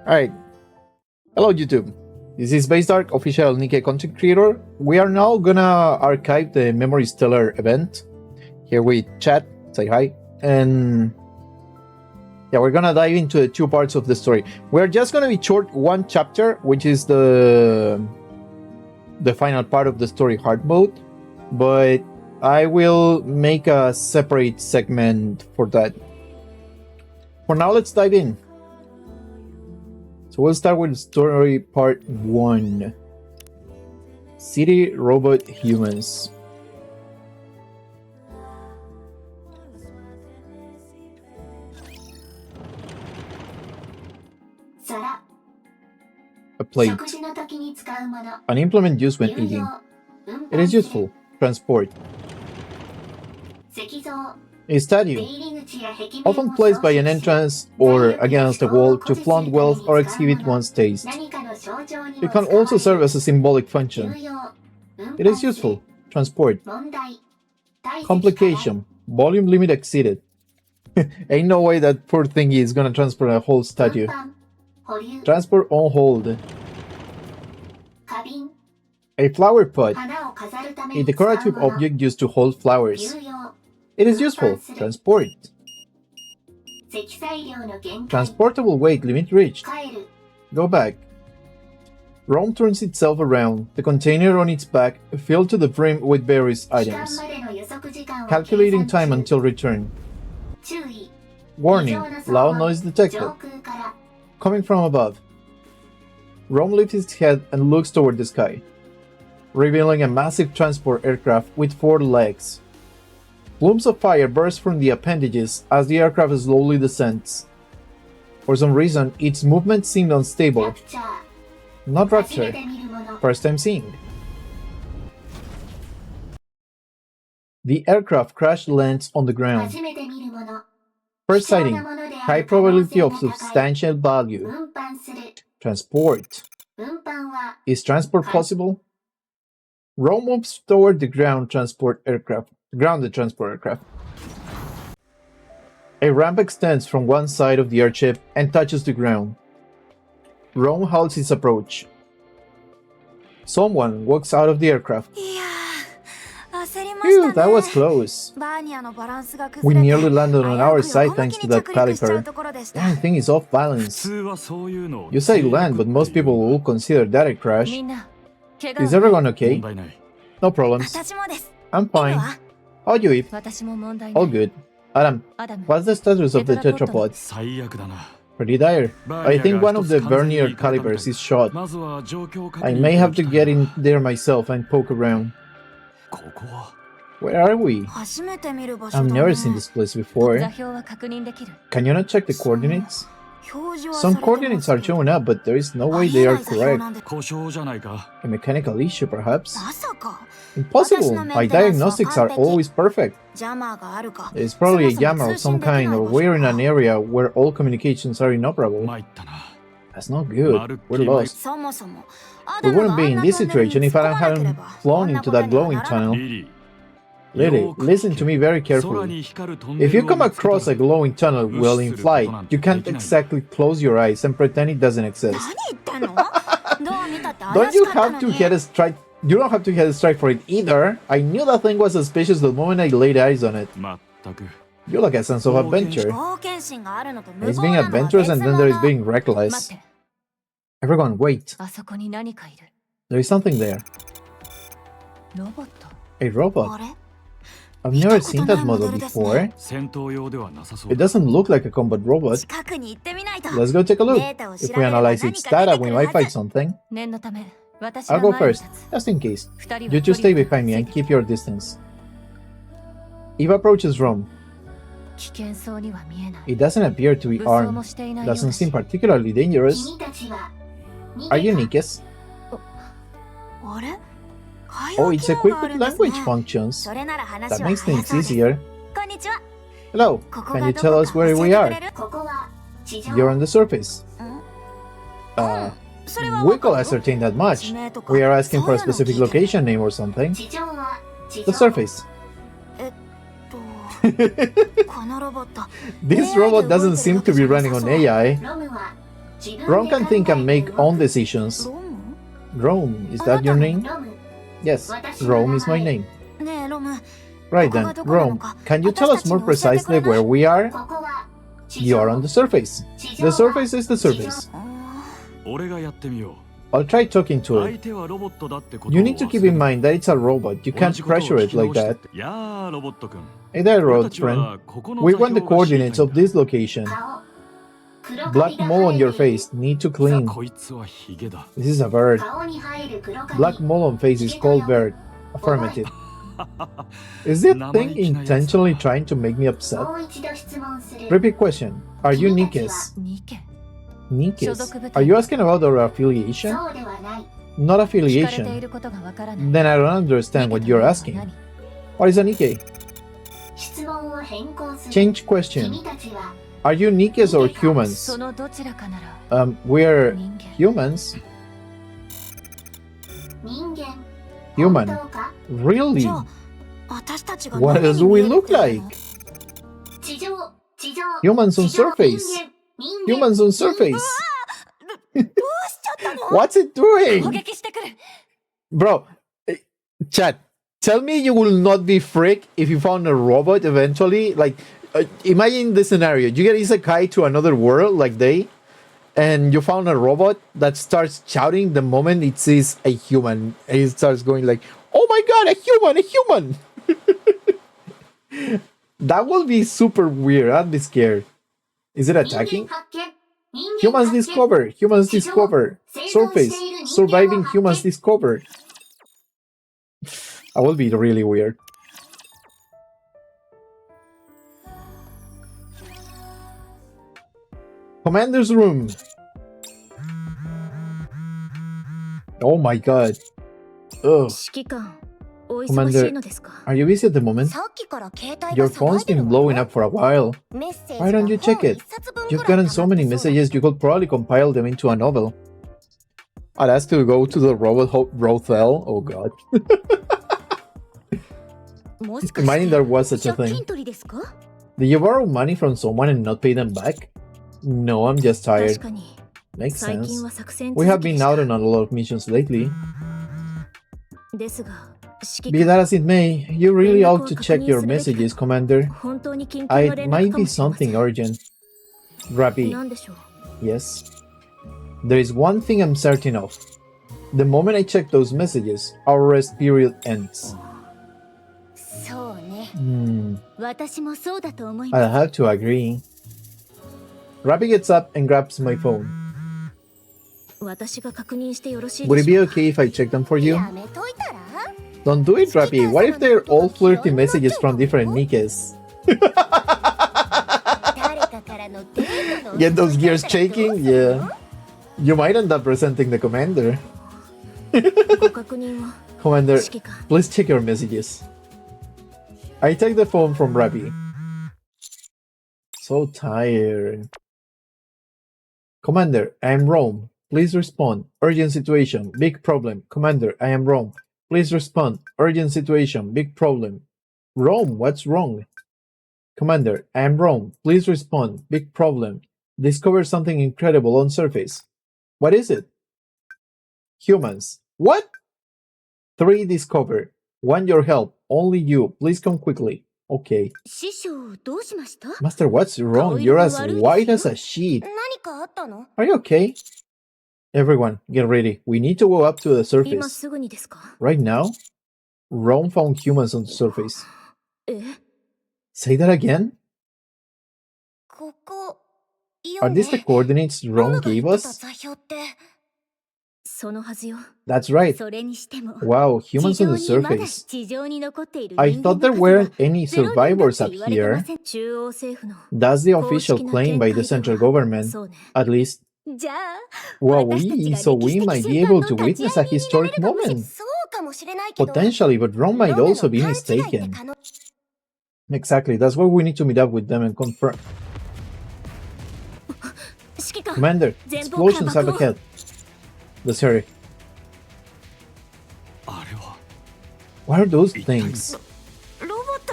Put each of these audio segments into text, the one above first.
Alright, hello YouTube. This is BaseDark, official Nikkei content creator. We are now gonna archive the Memory Stellar event. Here we chat, say hi, and yeah, we're gonna dive into the two parts of the story. We're just gonna be short one chapter, which is the final part of the story, hard mode, but I will make a separate segment for that. For now, let's dive in. So we'll start with story part 1. City Robot Humans. A plate. An implement used when eating. It is useful. Transport. A statue, often placed by an entrance or against a wall to flaunt wealth or exhibit one's taste. It can also serve as a symbolic function. It is useful. Transport. Complication. Volume limit exceeded. Ain't no way that poor thingy is gonna transport a whole statue. Transport on hold. A flower pot. A decorative object used to hold flowers. It is useful. Transport. Transportable weight limit reached. Go back. Rome turns itself around, the container on its back filled to the brim with various items. Calculating time until return. Warning, loud noise detected. Coming from above. Rome lifts its head and looks toward the sky, revealing a massive transport aircraft with 4 legs. Plumes of fire burst from the appendages as the aircraft slowly descends. For some reason, its movement seemed unstable. Not rapture. First time seeing. The aircraft crash lands on the ground. First sighting. High probability of substantial value. Transport. Is transport possible? Rome moves toward the grounded transport aircraft. A ramp extends from one side of the airship and touches the ground. Rome halts its approach. Someone walks out of the aircraft. Phew, that was close. We nearly landed on our side thanks to that caliper. Dang thing is off balance. You say land, but most people will consider that a crash. Is everyone okay? No problems. I'm fine. How you, Eve? All good. Adam, what's the status of the tetrapod? Pretty dire. I think one of the vernier calipers is shot. I may have to get in there myself and poke around. Where are we? I've never seen this place before. Can you not check the coordinates? Some coordinates are showing up, but there is no way they are correct. A mechanical issue, perhaps? Impossible! My diagnostics are always perfect. It's probably a jammer of some kind, or we're in an area where all communications are inoperable. That's not good. We're lost. We wouldn't be in this situation if Adam hadn't flown into that glowing tunnel. Lily, listen to me very carefully. If you come across a glowing tunnel while in flight, you can't exactly close your eyes and pretend it doesn't exist. Don't you have to get a strike? You don't have to get a strike for it either. I knew that thing was suspicious the moment I laid eyes on it. You like a sense of adventure. There's being adventurous and then there is being reckless. Everyone, wait. There is something there. A robot. I've never seen that model before. It doesn't look like a combat robot. Let's go take a look. If we analyze its data, we might find something. I'll go first, just in case. You two stay behind me and keep your distance. Eve approaches Rome. It doesn't appear to be armed. Doesn't seem particularly dangerous. Are you Nikes? Oh, it's equipped with language functions. That makes things easier. Hello, can you tell us where we are? You're on the surface. We could ascertain that much. We are asking for a specific location name or something. The surface. This robot doesn't seem to be running on AI. Rome can think and make own decisions. Rome, is that your name? Yes, Rome is my name. Right then, Rome, can you tell us more precisely where we are? You are on the surface. The surface is the surface. I'll try talking to it. You need to keep in mind that it's a robot. You can't pressure it like that. Hey there, robot friend. We want the coordinates of this location. Black mole on your face. Need to clean. This is a bird. Black mole on face is called bird. Affirmative. Is this thing intentionally trying to make me upset? Repeat question. Are you Nikes? Nikes? Are you asking about our affiliation? Not affiliation. Then I don't understand what you're asking. What is a Nikkei? Change question. Are you Nikes or humans? We're humans. Human. Really? What else do we look like? Humans on surface. Humans on surface. What's it doing? Bro, chat, tell me you will not be freaked if you found a robot eventually. Like, imagine the scenario. You get isekai to another world like they, and you found a robot that starts shouting the moment it sees a human. And it starts going like, oh my god, a human, a human! That will be super weird. I'd be scared. Is it attacking? Humans discovered. Humans discovered. Surface. Surviving humans discovered. That will be really weird. Commander's room. Oh my god. Ugh. Commander, are you busy at the moment? Your phone's been blowing up for a while. Why don't you check it? You've gotten so many messages you could probably compile them into a novel. I'd ask to go to the robot brothel. Oh god. Imagine there was such a thing. Did you borrow money from someone and not pay them back? No, I'm just tired. Makes sense. We have been out on a lot of missions lately. Be that as it may, you really ought to check your messages, Commander. It might be something urgent. Rappy. Yes. There is one thing I'm certain of. The moment I check those messages, our rest period ends. I'll have to agree. Rappy gets up and grabs my phone. Would it be okay if I check them for you? Don't do it, Rappy. What if they're all flirty messages from different Nikes? Get those gears shaking? Yeah. You might end up presenting the commander. Commander, please check your messages. I take the phone from Rappy. So tired. Commander, I am Rome. Please respond. Urgent situation. Big problem. Commander, I am Rome. Please respond. Urgent situation. Big problem. Rome, what's wrong? Commander, I am Rome. Please respond. Big problem. Discover something incredible on surface. What is it? Humans. What? 3 discovered. Want your help. Only you. Please come quickly. Okay. Master, what's wrong? You're as white as a sheet. Are you okay? Everyone, get ready. We need to go up to the surface. Right now? Rome found humans on the surface. Say that again? Are these the coordinates Rome gave us? That's right. Wow, humans on the surface. I thought there weren't any survivors up here. That's the official claim by the central government. At least. Wow, so we might be able to witness a historic moment. Potentially, but Rome might also be mistaken. Exactly, that's why we need to meet up with them and confirm. Commander, explosions up ahead. Let's hurry. What are those things?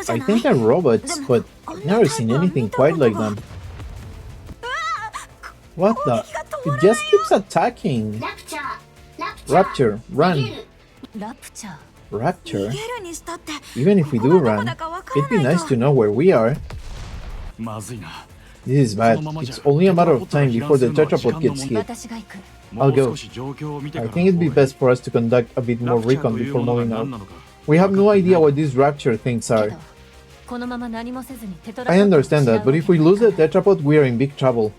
I think they're robots, but I've never seen anything quite like them. What the? It just keeps attacking. Rapture, run. Rapture? Even if we do run, it'd be nice to know where we are. This is bad. It's only a matter of time before the tetrapod gets hit. I'll go. I think it'd be best for us to conduct a bit more recon before moving out. We have no idea what these rapture things are. I understand that, but if we lose the tetrapod, we are in big trouble.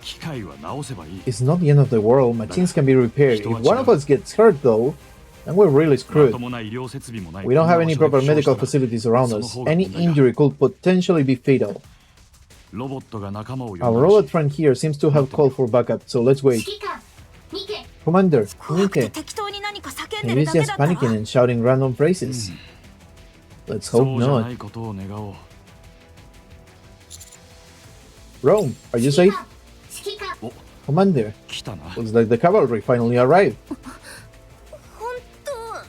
It's not the end of the world. Machines can be repaired. If one of us gets hurt, though, then we're really screwed. We don't have any proper medical facilities around us. Any injury could potentially be fatal. Our robot friend here seems to have called for backup, so let's wait. Commander, Nike. Maybe he's just panicking and shouting random phrases. Let's hope not. Rome, are you safe? Commander, looks like the cavalry finally arrived.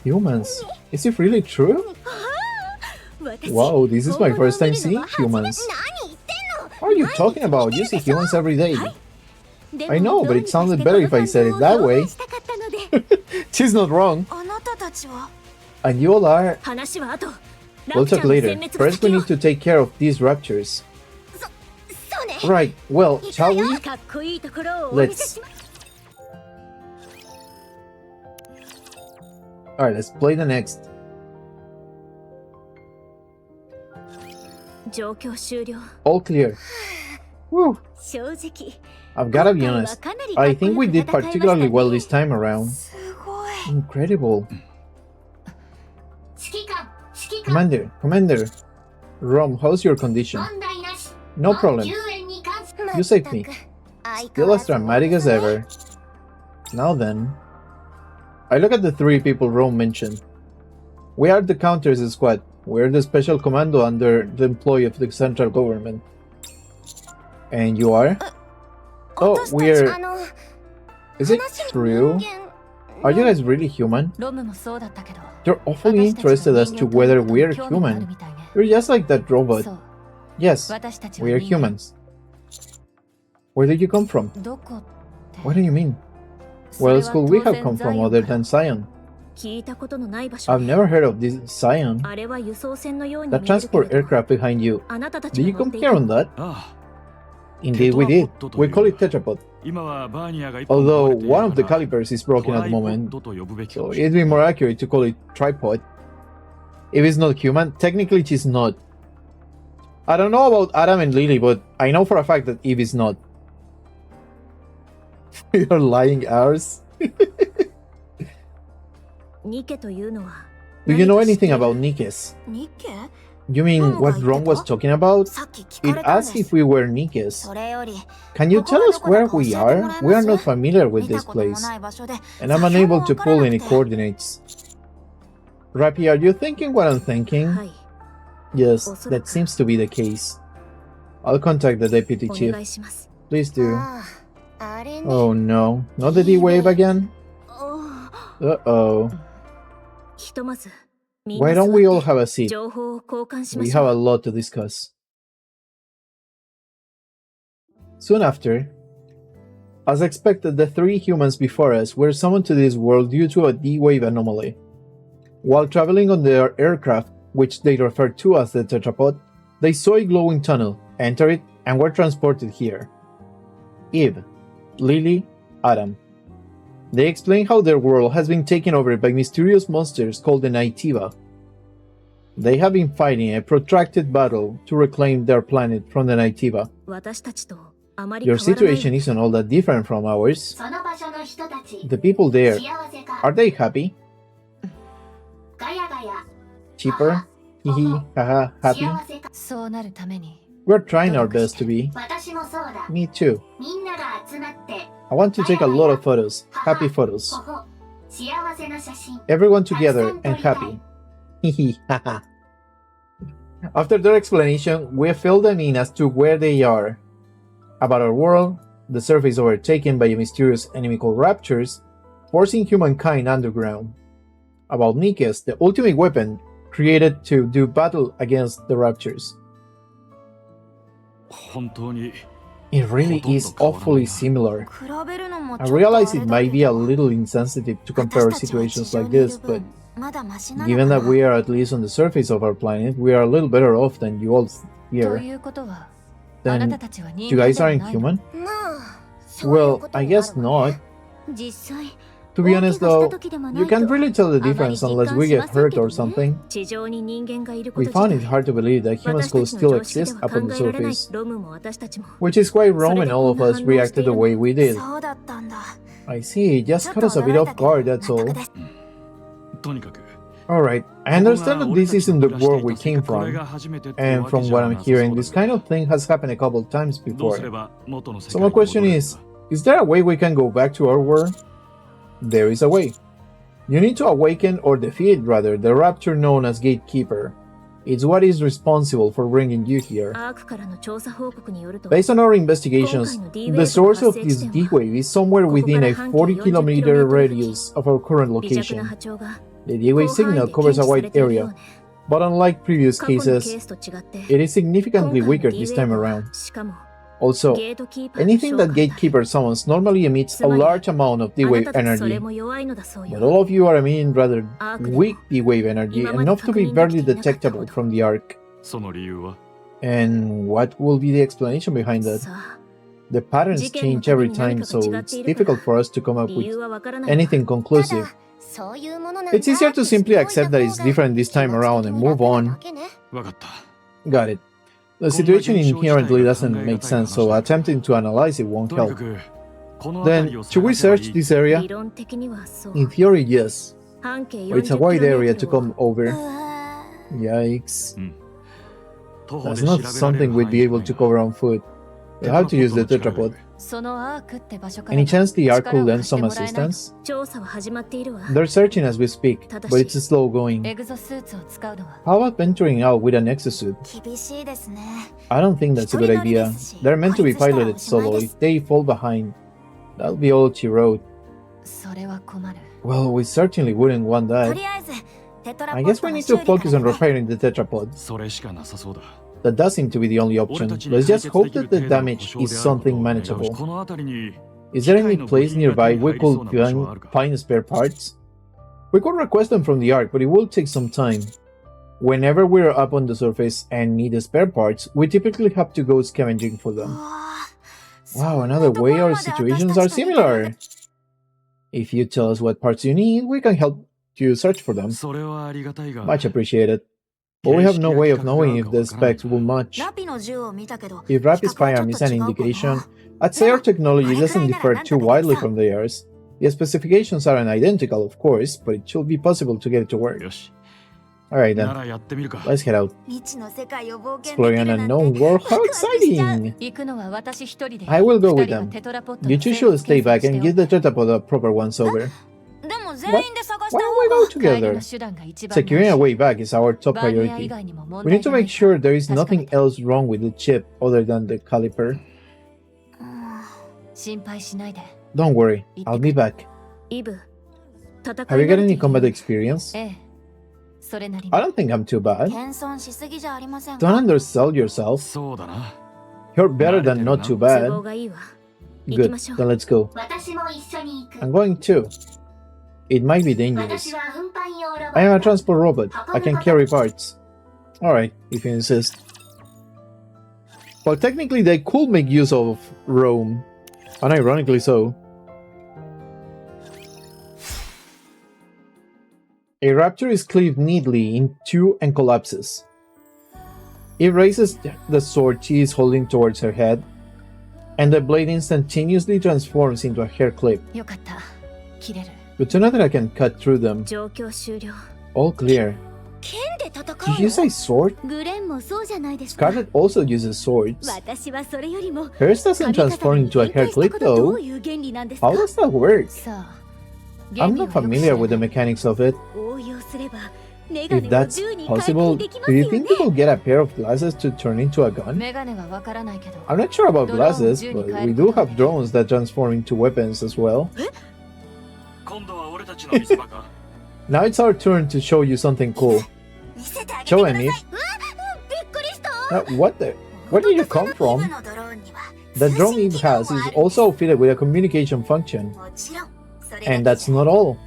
Humans, is it really true? Wow, this is my first time seeing humans. What are you talking about? You see humans every day. I know, but it sounded better if I said it that way. She's not wrong. And you all are... We'll talk later. First we need to take care of these raptures. Right, well, shall we? Let's... Alright, let's play the next. All clear. Woo. I've gotta be honest, I think we did particularly well this time around. Incredible. Commander. Rome, how's your condition? No problem. You saved me. Still as dramatic as ever. Now then. I look at the three people Rome mentioned. We are the Counters Squad. We're the special commando under the employ of the central government. And you are? Oh, we're... Is it true? Are you guys really human? You're awfully interested as to whether we're human. You're just like that robot. Yes, we are humans. Where did you come from? What do you mean? Where else could we have come from other than Zion? I've never heard of this Zion. That transport aircraft behind you. Did you come here on that? Indeed we did. We call it tetrapod. Although one of the calipers is broken at the moment, so it'd be more accurate to call it tripod. If it's not human, technically she's not. I don't know about Adam and Lily, but I know for a fact that Eve is not. You're lying hours. Do you know anything about Nikes? You mean what Ron was talking about? It asked if we were Nikes. Can you tell us where we are? We are not familiar with this place, and I'm unable to pull any coordinates. Rappy, are you thinking what I'm thinking? Yes, that seems to be the case. I'll contact the deputy chief. Please do. Oh no, not the D-Wave again? Uh-oh. Why don't we all have a seat? We have a lot to discuss. Soon after, as expected, the three humans before us were summoned to this world due to a D-Wave anomaly. While traveling on their aircraft, which they referred to as the tetrapod, they saw a glowing tunnel, entered it, and were transported here. Eve, Lily, Adam. They explain how their world has been taken over by mysterious monsters called the Naytiva. They have been fighting a protracted battle to reclaim their planet from the Naytiva. Your situation isn't all that different from ours. The people there, are they happy? Cheaper? Hihi, haha, happy? We're trying our best to be. Me too. I want to take a lot of photos, happy photos. Everyone together and happy. Hihi, haha. After their explanation, we fill them in as to where they are. About our world, the surface overtaken by a mysterious enemy called Raptures, forcing humankind underground. About Nikes, the ultimate weapon created to do battle against the Raptures. It really is awfully similar. I realize it might be a little insensitive to compare situations like this, but given that we are at least on the surface of our planet, we are a little better off than you all here. Then, you guys aren't human? Well, I guess not. To be honest though, you can't really tell the difference unless we get hurt or something. We found it hard to believe that humans could still exist upon the surface, which is quite wrong when all of us reacted the way we did. I see, it just caught us a bit off guard, that's all. Alright, I understand that this isn't the world we came from, and from what I'm hearing, this kind of thing has happened a couple times before. So my question is there a way we can go back to our world? There is a way. You need to awaken or defeat, rather, the rapture known as Gatekeeper. It's what is responsible for bringing you here. Based on our investigations, the source of this D-Wave is somewhere within a 40-kilometer radius of our current location. The D-Wave signal covers a wide area, but unlike previous cases, it is significantly weaker this time around. Also, anything that Gatekeeper summons normally emits a large amount of D-Wave energy, but all of you are emitting rather weak D-Wave energy, enough to be barely detectable from the Ark. And what will be the explanation behind that? The patterns change every time, so it's difficult for us to come up with anything conclusive. It's easier to simply accept that it's different this time around and move on. Got it. The situation inherently doesn't make sense, so attempting to analyze it won't help. Then, should we search this area? In theory, yes. But it's a wide area to come over. Yikes. That's not something we'd be able to cover on foot. We'll have to use the tetrapod. Any chance the Ark could lend some assistance? They're searching as we speak, but it's slow going. How about venturing out with an exosuit? I don't think that's a good idea. They're meant to be piloted solo. If they fall behind, that'll be all she wrote. Well, we certainly wouldn't want that. I guess we need to focus on repairing the tetrapod. That does seem to be the only option. Let's just hope that the damage is something manageable. Is there any place nearby we could find spare parts? We could request them from the Ark, but it will take some time. Whenever we're up on the surface and need the spare parts, we typically have to go scavenging for them. Wow, another way our situations are similar! If you tell us what parts you need, we can help you search for them. Much appreciated. But we have no way of knowing if the specs will match. If Rappy's firearm is an indication, I'd say our technology doesn't differ too widely from theirs. The specifications aren't identical, of course, but it should be possible to get it to work. Alright then, let's head out. Exploring an unknown world, how exciting! I will go with them. You two should stay back and give the tetrapod a proper once-over. What? Why don't we go together? Securing a way back is our top priority. We need to make sure there is nothing else wrong with the chip other than the caliper. Don't worry, I'll be back. Have you got any combat experience? I don't think I'm too bad. Don't undersell yourself. You're better than not too bad. Good, then let's go. I'm going too. It might be dangerous. I am a transport robot. I can carry parts. Alright, if you insist. Well, technically they could make use of Rome. Unironically so. A raptor is cleaved neatly in two and collapses. It raises the sword she is holding towards her head, and the blade instantaneously transforms into a hair clip. Good to know that I can cut through them. All clear. Did you say sword? Scarlet also uses swords. Hers doesn't transform into a hair clip though. How does that work? I'm not familiar with the mechanics of it. If that's possible, do you think you will get a pair of glasses to turn into a gun? I'm not sure about glasses, but we do have drones that transform into weapons as well. Now it's our turn to show you something cool. Show Emi. What the? Where did you come from? The drone Eve has is also fitted with a communication function. And that's not all.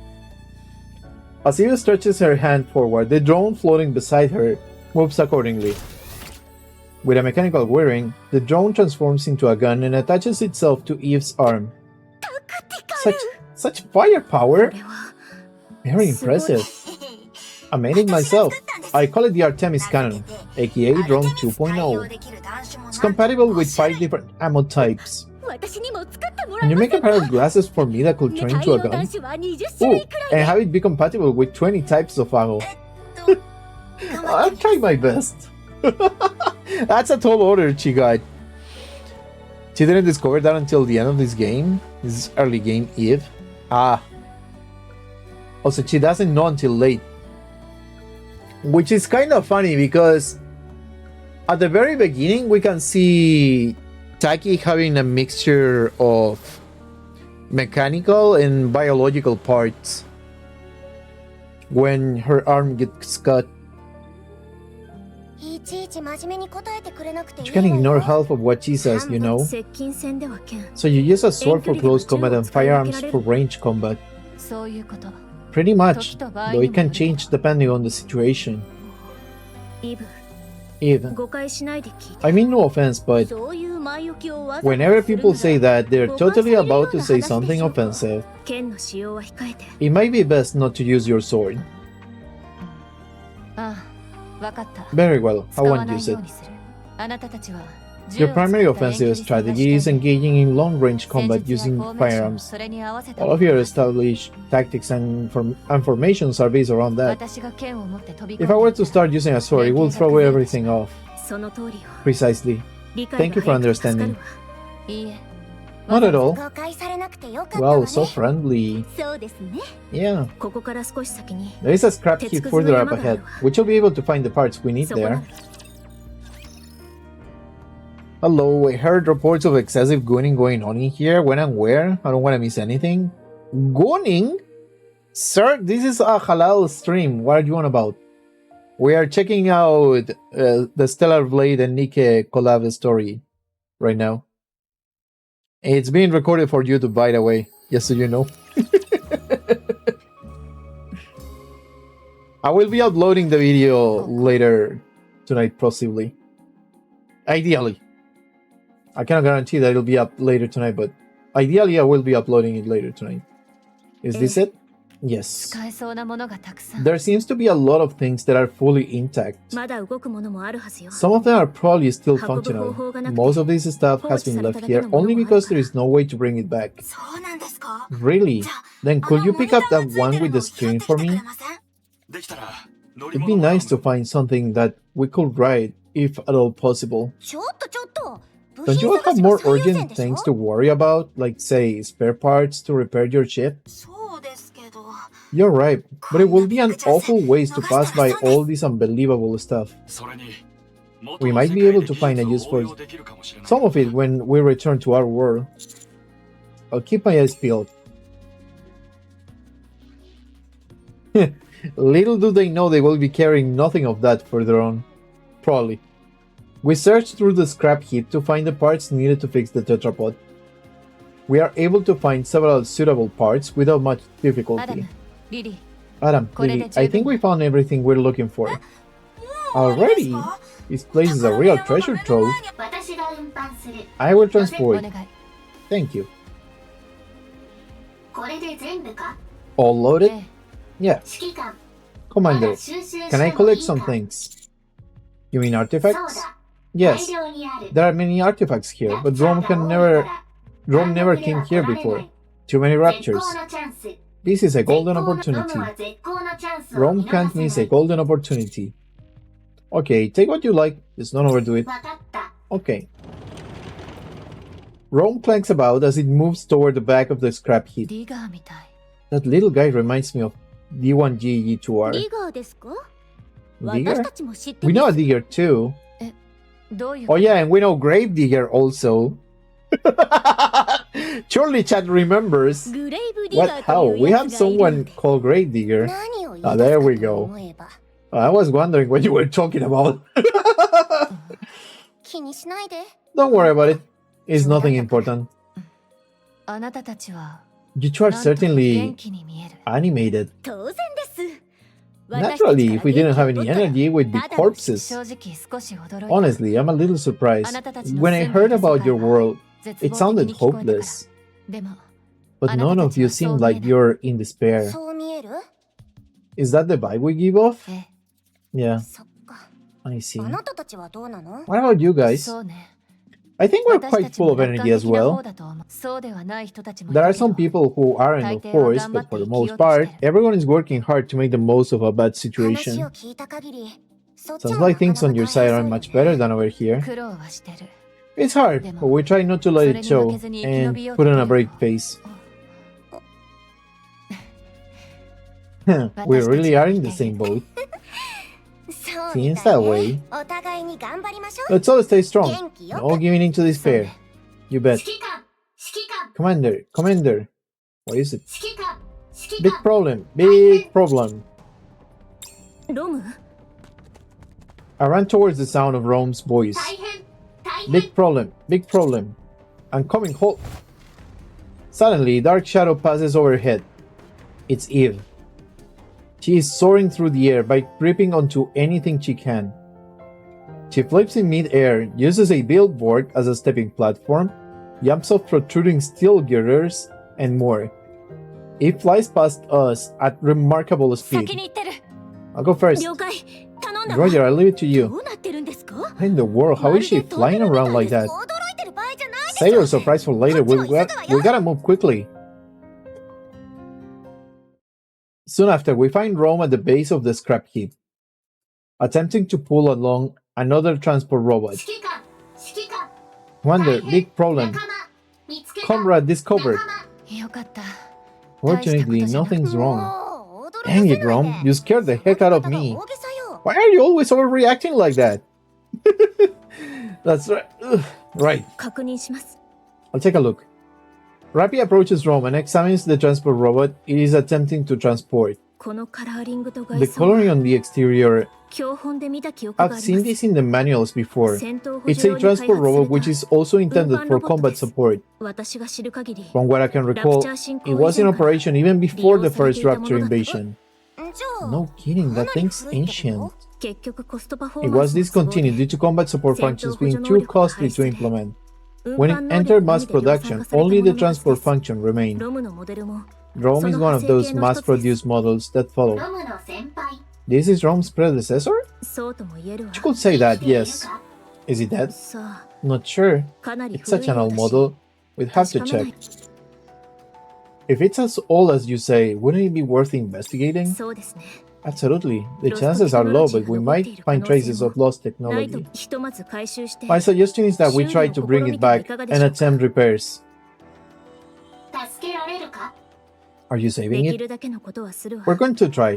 As Eve stretches her hand forward, the drone floating beside her moves accordingly. With a mechanical whirring, the drone transforms into a gun and attaches itself to Eve's arm. Such firepower! Very impressive. I made it myself. I call it the Artemis Cannon, aka Drone 2.0. It's compatible with 5 different ammo types. Can you make a pair of glasses for me that could turn into a gun? Ooh, and have it be compatible with 20 types of ammo. I'll try my best. That's a tall order she got. She didn't discover that until the end of this game? This early game, Eve? Ah. Also, she doesn't know until late. Which is kind of funny because at the very beginning we can see Taki having a mixture of mechanical and biological parts when her arm gets cut. You can ignore half of what she says, you know. So you use a sword for close combat and firearms for range combat. Pretty much, though it can change depending on the situation. Eve, I mean no offense, but whenever people say that, they're totally about to say something offensive. It might be best not to use your sword. Very well, I won't use it. Your primary offensive strategy is engaging in long-range combat using firearms. All of your established tactics and formations are based around that. If I were to start using a sword, it would throw everything off. Precisely. Thank you for understanding. Not at all. Wow, so friendly. Yeah. There is a scrap heap further up ahead, which you'll be able to find the parts we need there. Hello, I heard reports of excessive gooning going on in here. When and where? I don't want to miss anything. Gooning? Sir, this is a halal stream. What are you on about? We are checking out the Stellar Blade and Nikke collab story right now. It's being recorded for YouTube, by the way, just so you know. I will be uploading the video later tonight, possibly. Ideally. I cannot guarantee that it'll be up later tonight, but ideally I will be uploading it later tonight. Is this it? Yes. There seems to be a lot of things that are fully intact. Some of them are probably still functional. Most of this stuff has been left here only because there is no way to bring it back. Really? Then could you pick up that one with the screen for me? It'd be nice to find something that we could ride, if at all possible. Don't you all have more urgent things to worry about, like, say, spare parts to repair your ship? You're right, but it will be an awful waste to pass by all this unbelievable stuff. We might be able to find a use for some of it when we return to our world. I'll keep my eyes peeled. Little do they know they will be carrying nothing of that further on. Probably. We searched through the scrap heap to find the parts needed to fix the tetrapod. We are able to find several suitable parts without much difficulty. Adam, Lily, I think we found everything we're looking for. Already? This place is a real treasure trove. I will transport. Thank you. All loaded? Yeah. Commander, can I collect some things? You mean artifacts? Yes. There are many artifacts here, but Rome never came here before. Too many raptures. This is a golden opportunity. Rome can't miss a golden opportunity. Okay, take what you like, just don't overdo it. Okay. Rome clanks about as it moves toward the back of the scrap heap. That little guy reminds me of D1G2R. Digger? We know a digger too. Oh yeah, and we know Gravedigger also. Surely chat remembers. What? How? We have someone called Gravedigger. Ah, there we go. I was wondering what you were talking about. Don't worry about it. It's nothing important. You two are certainly animated. Naturally, if we didn't have any energy, we'd be corpses. Honestly, I'm a little surprised. When I heard about your world, it sounded hopeless. But none of you seem like you're in despair. Is that the vibe we give off? Yeah, I see. What about you guys? I think we're quite full of energy as well. There are some people who aren't, of course, but for the most part, everyone is working hard to make the most of a bad situation. Sounds like things on your side are much better than over here. It's hard, but we try not to let it show and put on a brave face. We really are in the same boat. Seems that way. Let's all stay strong. No giving in to despair. You bet. Commander. What is it? Big problem. I ran towards the sound of Rome's voice. Big problem. I'm coming, halt. Suddenly, dark shadow passes overhead. It's Eve. She is soaring through the air by gripping onto anything she can. She flips in mid-air, uses a billboard as a stepping platform, jumps off protruding steel girders, and more. It flies past us at remarkable speed. I'll go first. Roger, I'll leave it to you. What in the world? How is she flying around like that? Save your surprise for later. We gotta move quickly. Soon after, we find Rome at the base of the scrap heap, attempting to pull along another transport robot. Wonder, big problem. Comrade discovered. Fortunately, nothing's wrong. Dang it, Rome, you scared the heck out of me. Why are you always overreacting like that? That's right. Right. I'll take a look. Rappy approaches Rome and examines the transport robot it is attempting to transport. The coloring on the exterior, I've seen this in the manuals before. It's a transport robot which is also intended for combat support. From what I can recall, it was in operation even before the first Rapture invasion. No kidding, that thing's ancient. It was discontinued due to combat support functions being too costly to implement. When it entered mass production, only the transport function remained. Rome is one of those mass-produced models that follow. This is Rome's predecessor? You could say that, yes. Is it dead? Not sure. It's such an old model. We'd have to check. If it's as old as you say, wouldn't it be worth investigating? Absolutely. The chances are low, but we might find traces of lost technology. My suggestion is that we try to bring it back and attempt repairs. Are you saving it? We're going to try.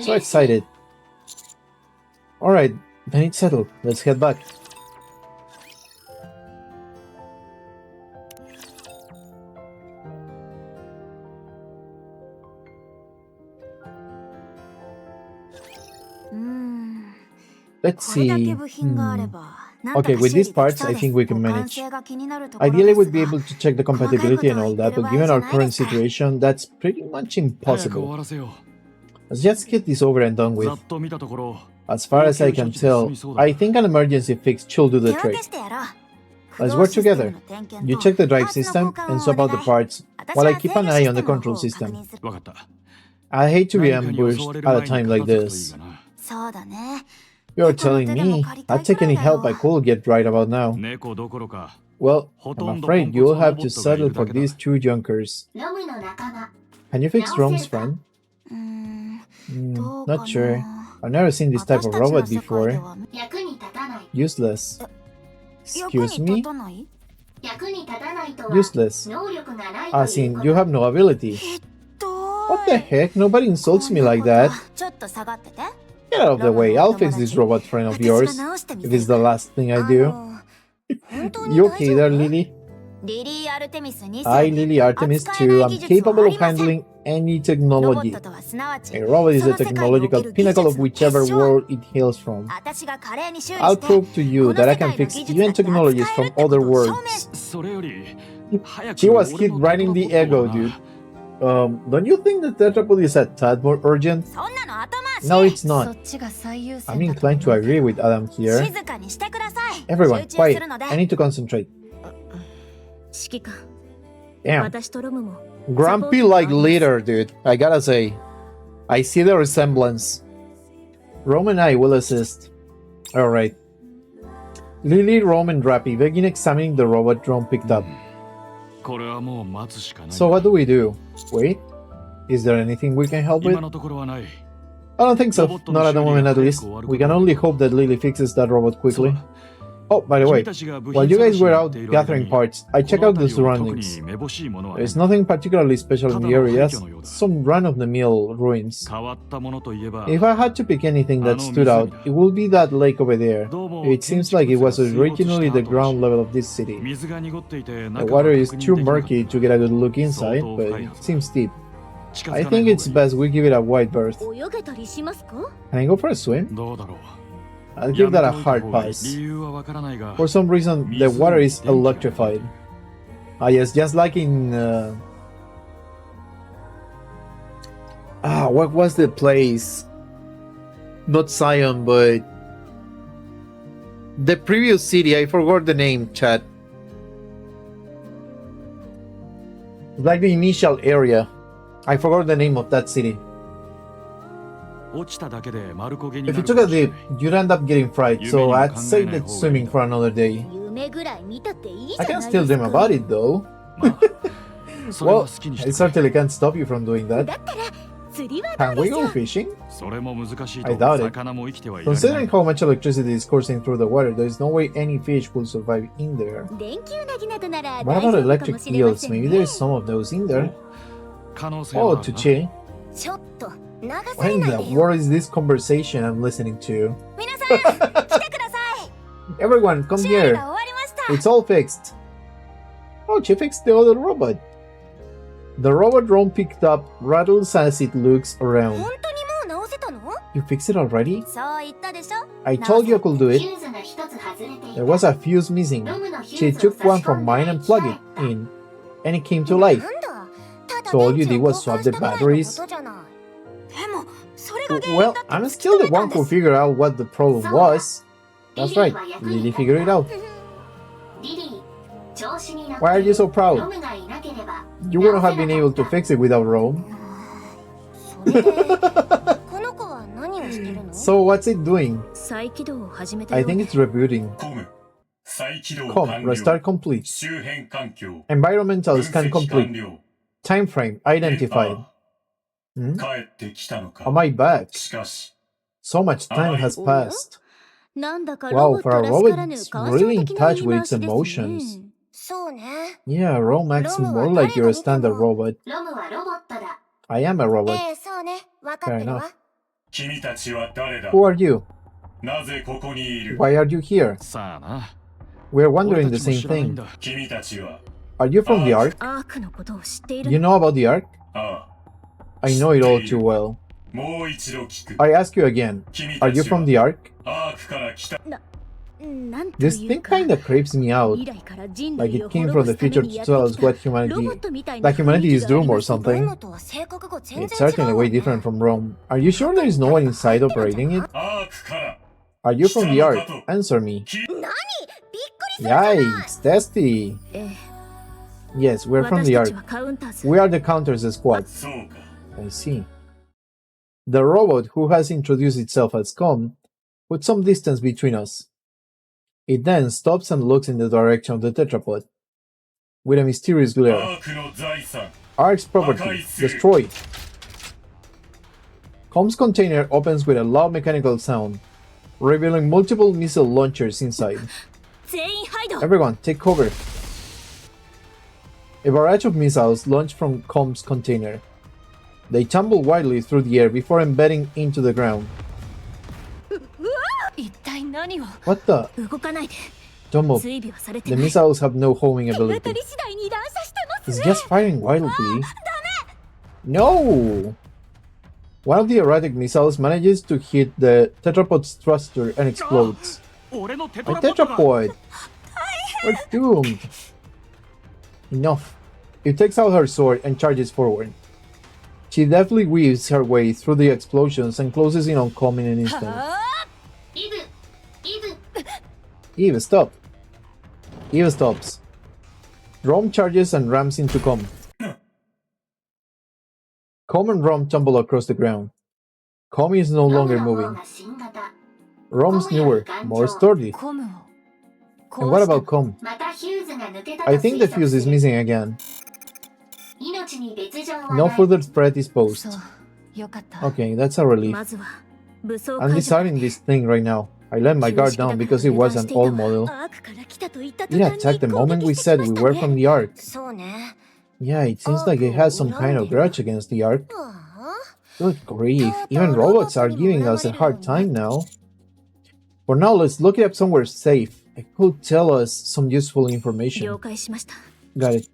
So excited. Alright, then it's settled. Let's head back. Let's see. Okay, with these parts, I think we can manage. Ideally, we'd be able to check the compatibility and all that, but given our current situation, that's pretty much impossible. Let's just get this over and done with. As far as I can tell, I think an emergency fix should do the trick. Let's work together. You check the drive system and swap out the parts, while I keep an eye on the control system. I hate to be ambushed at a time like this. You're telling me I'd take any help I could get right about now. Well, I'm afraid you'll have to settle for these two junkers. Can you fix Rome's friend? Not sure. I've never seen this type of robot before. Useless. Excuse me? Useless. As in, you have no ability. What the heck? Nobody insults me like that. Get out of the way, I'll fix this robot friend of yours, if it's the last thing I do. You okay there, Lily? I, Lily Artemis 2, am capable of handling any technology. A robot is the technological pinnacle of whichever world it hails from. I'll prove to you that I can fix even technologies from other worlds. She was hit right in the ego, dude. Don't you think the tetrapod is a tad more urgent? No, it's not. I'm inclined to agree with Adam here. Everyone, quiet. I need to concentrate. Damn. Grumpy-like leader, dude. I gotta say. I see the resemblance. Rome and I will assist. Alright. Lily, Rome, and Rappy begin examining the robot drone picked up. So what do we do? Wait? Is there anything we can help with? I don't think so. Not at the moment at least. We can only hope that Lily fixes that robot quickly. Oh, by the way, while you guys were out gathering parts, I checked out the surroundings. There's nothing particularly special in the area, some run-of-the-mill ruins. If I had to pick anything that stood out, it would be that lake over there. It seems like it was originally the ground level of this city. The water is too murky to get a good look inside, but it seems deep. I think it's best we give it a wide berth. Can I go for a swim? I'll give that a hard pass. For some reason, the water is electrified. Ah yes, just like in... what was the place? Not Zion, but... the previous city, I forgot the name, chat. Like the initial area. I forgot the name of that city. If you took a dip, you'd end up getting fried, so I'd say that swimming for another day. I can still dream about it though. Well, I certainly can't stop you from doing that. Can we go fishing? I doubt it. Considering how much electricity is coursing through the water, there is no way any fish will survive in there. What about electric eels? Maybe there is some of those in there. Oh, Tuche. What in the world is this conversation I'm listening to? Everyone, come here. It's all fixed. Oh, she fixed the other robot. The robot drone picked up rattles as it looks around. You fixed it already? I told you I could do it. There was a fuse missing. She took one from mine and plugged it in, and it came to life. So all you did was swap the batteries? Well, I'm still the one who figured out what the problem was. That's right, Lily figured it out. Why are you so proud? You wouldn't have been able to fix it without Rome. So what's it doing? I think it's rebooting. Restart complete. Environmental scan complete. Time frame identified. Am I back? So much time has passed. Wow, for a robot, it's really in touch with its emotions. Yeah, Rome acts more like you're a standard robot. I am a robot. Fair enough. Who are you? Why are you here? We're wondering the same thing. Are you from the Ark? You know about the Ark? I know it all too well. I ask you again, are you from the Ark? This thing kinda creeps me out, like it came from the future to tell us what humanity is doom or something. It's certainly way different from Rome. Are you sure there is no one inside operating it? Are you from the Ark? Answer me. Yikes, testy. Yes, we're from the Ark. We are the Counters Squad. I see. The robot, who has introduced itself as Com, put some distance between us. It then stops and looks in the direction of the tetrapod, with a mysterious glare. Ark's property, destroyed. Com's container opens with a loud mechanical sound, revealing multiple missile launchers inside. Everyone, take cover. A barrage of missiles launch from Com's container. They tumble wildly through the air before embedding into the ground. What the? Don't move. The missiles have no homing ability. It's just firing wildly. No! One of the erratic missiles manages to hit the tetrapod's thruster and explodes. My tetrapod! We're doomed! Enough. It takes out her sword and charges forward. She deftly weaves her way through the explosions and closes in on Com in an instant. Eve, stop! Eve stops. Rom charges and rams into Com. Com and Rom tumble across the ground. Com is no longer moving. Rom's newer, more sturdy. And what about Com? I think the fuse is missing again. No further threat is posed. Okay, that's a relief. I'm deciding this thing right now. I let my guard down because it was an old model. It attacked the moment we said we were from the Ark. Yeah, it seems like it has some kind of grudge against the Ark. Good grief, even robots are giving us a hard time now. For now, let's look it up somewhere safe. It could tell us some useful information. Got it.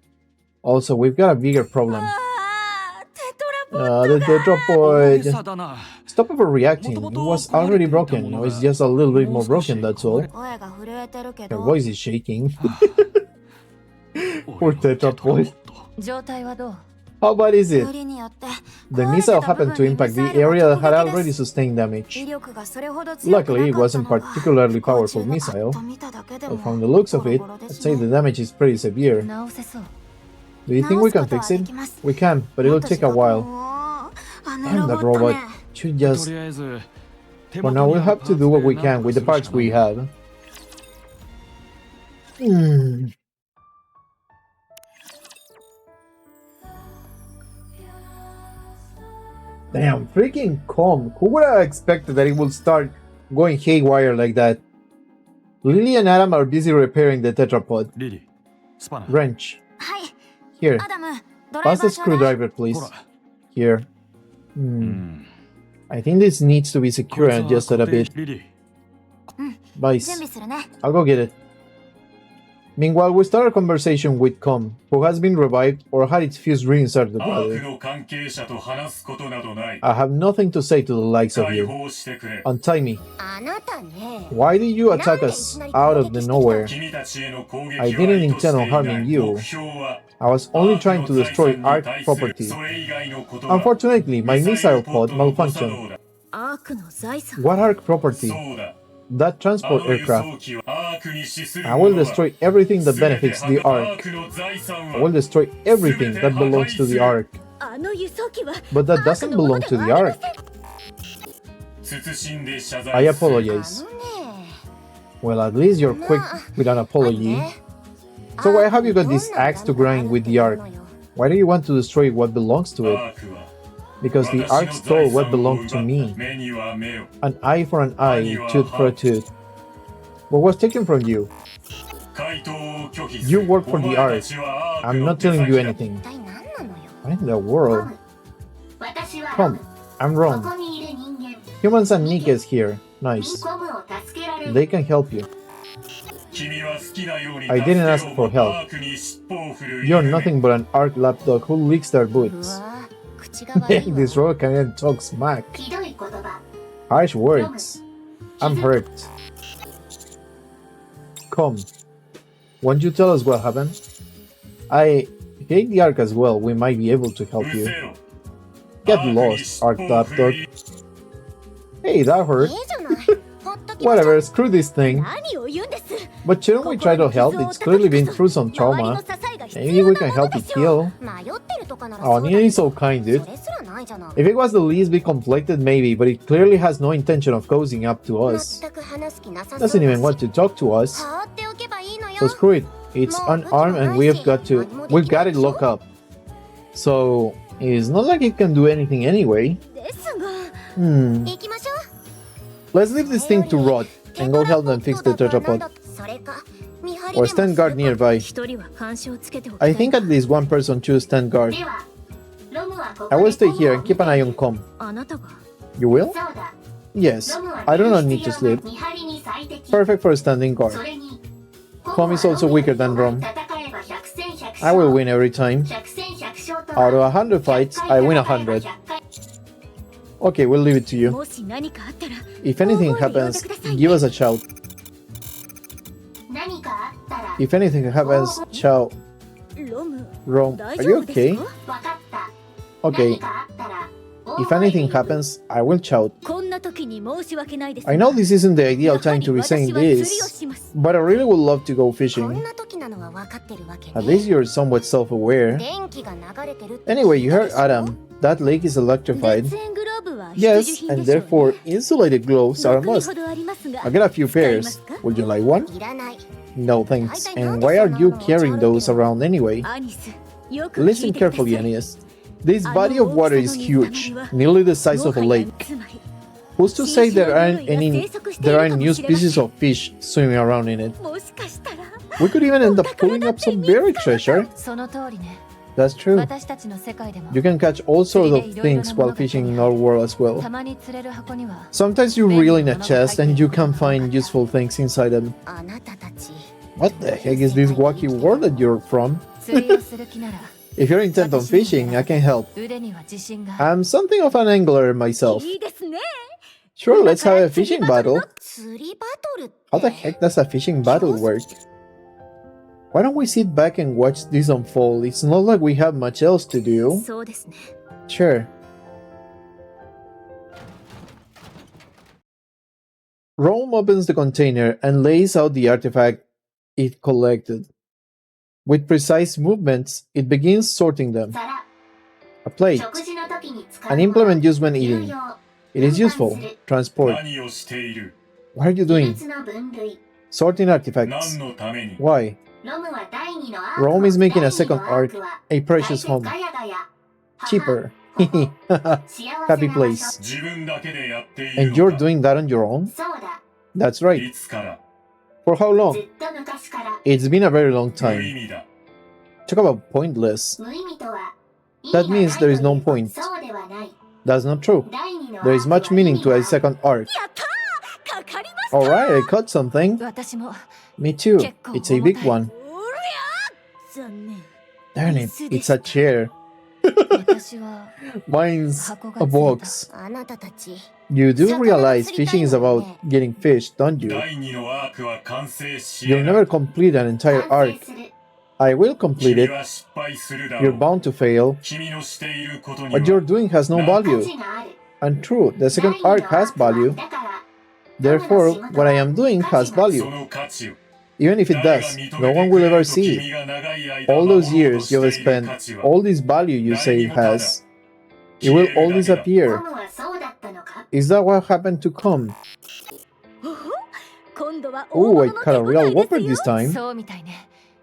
Also, we've got a bigger problem. The tetrapod. Stop overreacting. It was already broken. Now it's just a little bit more broken, that's all. Her voice is shaking. Poor tetrapod. How bad is it? The missile happened to impact the area that had already sustained damage. Luckily, it wasn't a particularly powerful missile, but from the looks of it, I'd say the damage is pretty severe. Do you think we can fix it? We can, but it'll take a while. Damn, that robot should just... For now, we'll have to do what we can with the parts we have. Damn, freaking Com. Who would have expected that it would start going haywire like that? Lily and Adam are busy repairing the tetrapod. Wrench. Here. Pass the screwdriver, please. Here. I think this needs to be secured and adjusted a bit. Vice. I'll go get it. Meanwhile, we start a conversation with Com, who has been revived or had its fuse reinserted rather. I have nothing to say to the likes of you. Untie me. Why did you attack us out of the nowhere? I didn't intend on harming you. I was only trying to destroy Ark property. Unfortunately, my missile pod malfunctioned. What Ark property? That transport aircraft. I will destroy everything that benefits the Ark. I will destroy everything that belongs to the Ark. But that doesn't belong to the Ark. I apologize. Well, at least you're quick with an apology. So why have you got this axe to grind with the Ark? Why do you want to destroy what belongs to it? Because the Ark stole what belonged to me. An eye for an eye, tooth for a tooth. What was taken from you? You work for the Ark. I'm not telling you anything. What in the world? Come, I'm wrong. Humans and Nick is here. Nice. They can help you. I didn't ask for help. You're nothing but an Ark lapdog who licks their boots. This robot can even talk smack. Harsh words. I'm hurt. Come. Won't you tell us what happened? I hate the Ark as well. We might be able to help you. Get lost, Ark lapdog. Hey, that hurt. Whatever, screw this thing. But shouldn't we try to help? It's clearly been through some trauma. Maybe we can help it heal. Oh, Nia is so kind, dude. If it was the least bit conflicted, maybe, but it clearly has no intention of cozying up to us. Doesn't even want to talk to us. So screw it. It's unarmed and we've got it locked up. So, it's not like it can do anything anyway. Let's leave this thing to rot and go help them fix the tetrapod. Or stand guard nearby. I think at least one person should stand guard. I will stay here and keep an eye on Com. You will? Yes, I do not need to sleep. Perfect for a standing guard. Com is also weaker than Rom. I will win every time. Out of 100 fights, I win 100. Okay, we'll leave it to you. If anything happens, give us a shout. If anything happens, shout. Rome, are you okay? Okay. If anything happens, I will shout. I know this isn't the ideal time to be saying this, but I really would love to go fishing. At least you're somewhat self-aware. Anyway, you heard Adam. That lake is electrified. Yes, and therefore insulated gloves are a must. I got a few pairs. Would you like one? No thanks. And why are you carrying those around anyway? Listen carefully, Anis. This body of water is huge, nearly the size of a lake. Who's to say there aren't new species of fish swimming around in it? We could even end up pulling up some buried treasure. That's true. You can catch all sorts of things while fishing in our world as well. Sometimes you reel in a chest and you can find useful things inside them. What the heck is this wacky world that you're from? If you're intent on fishing, I can help. I'm something of an angler myself. Sure, let's have a fishing battle. How the heck does a fishing battle work? Why don't we sit back and watch this unfold? It's not like we have much else to do. Sure. Rome opens the container and lays out the artifact it collected. With precise movements, it begins sorting them. A plate. An implement used when eating. It is useful. Transport. What are you doing? Sorting artifacts. Why? Rome is making a second ark, a precious home. Cheaper. Happy place. And you're doing that on your own? That's right. For how long? It's been a very long time. Talk about pointless. That means there is no point. That's not true. There is much meaning to a second arc. Alright, I caught something. Me too. It's a big one. Darn it, it's a chair. Mine's a box. You do realize fishing is about getting fish, don't you? You'll never complete an entire arc. I will complete it. You're bound to fail. What you're doing has no value. And true, the second arc has value. Therefore, what I am doing has value. Even if it does, no one will ever see it. All those years you have spent, all this value you say it has, it will all disappear. Is that what happened to come? Oh, I caught a real whopper this time.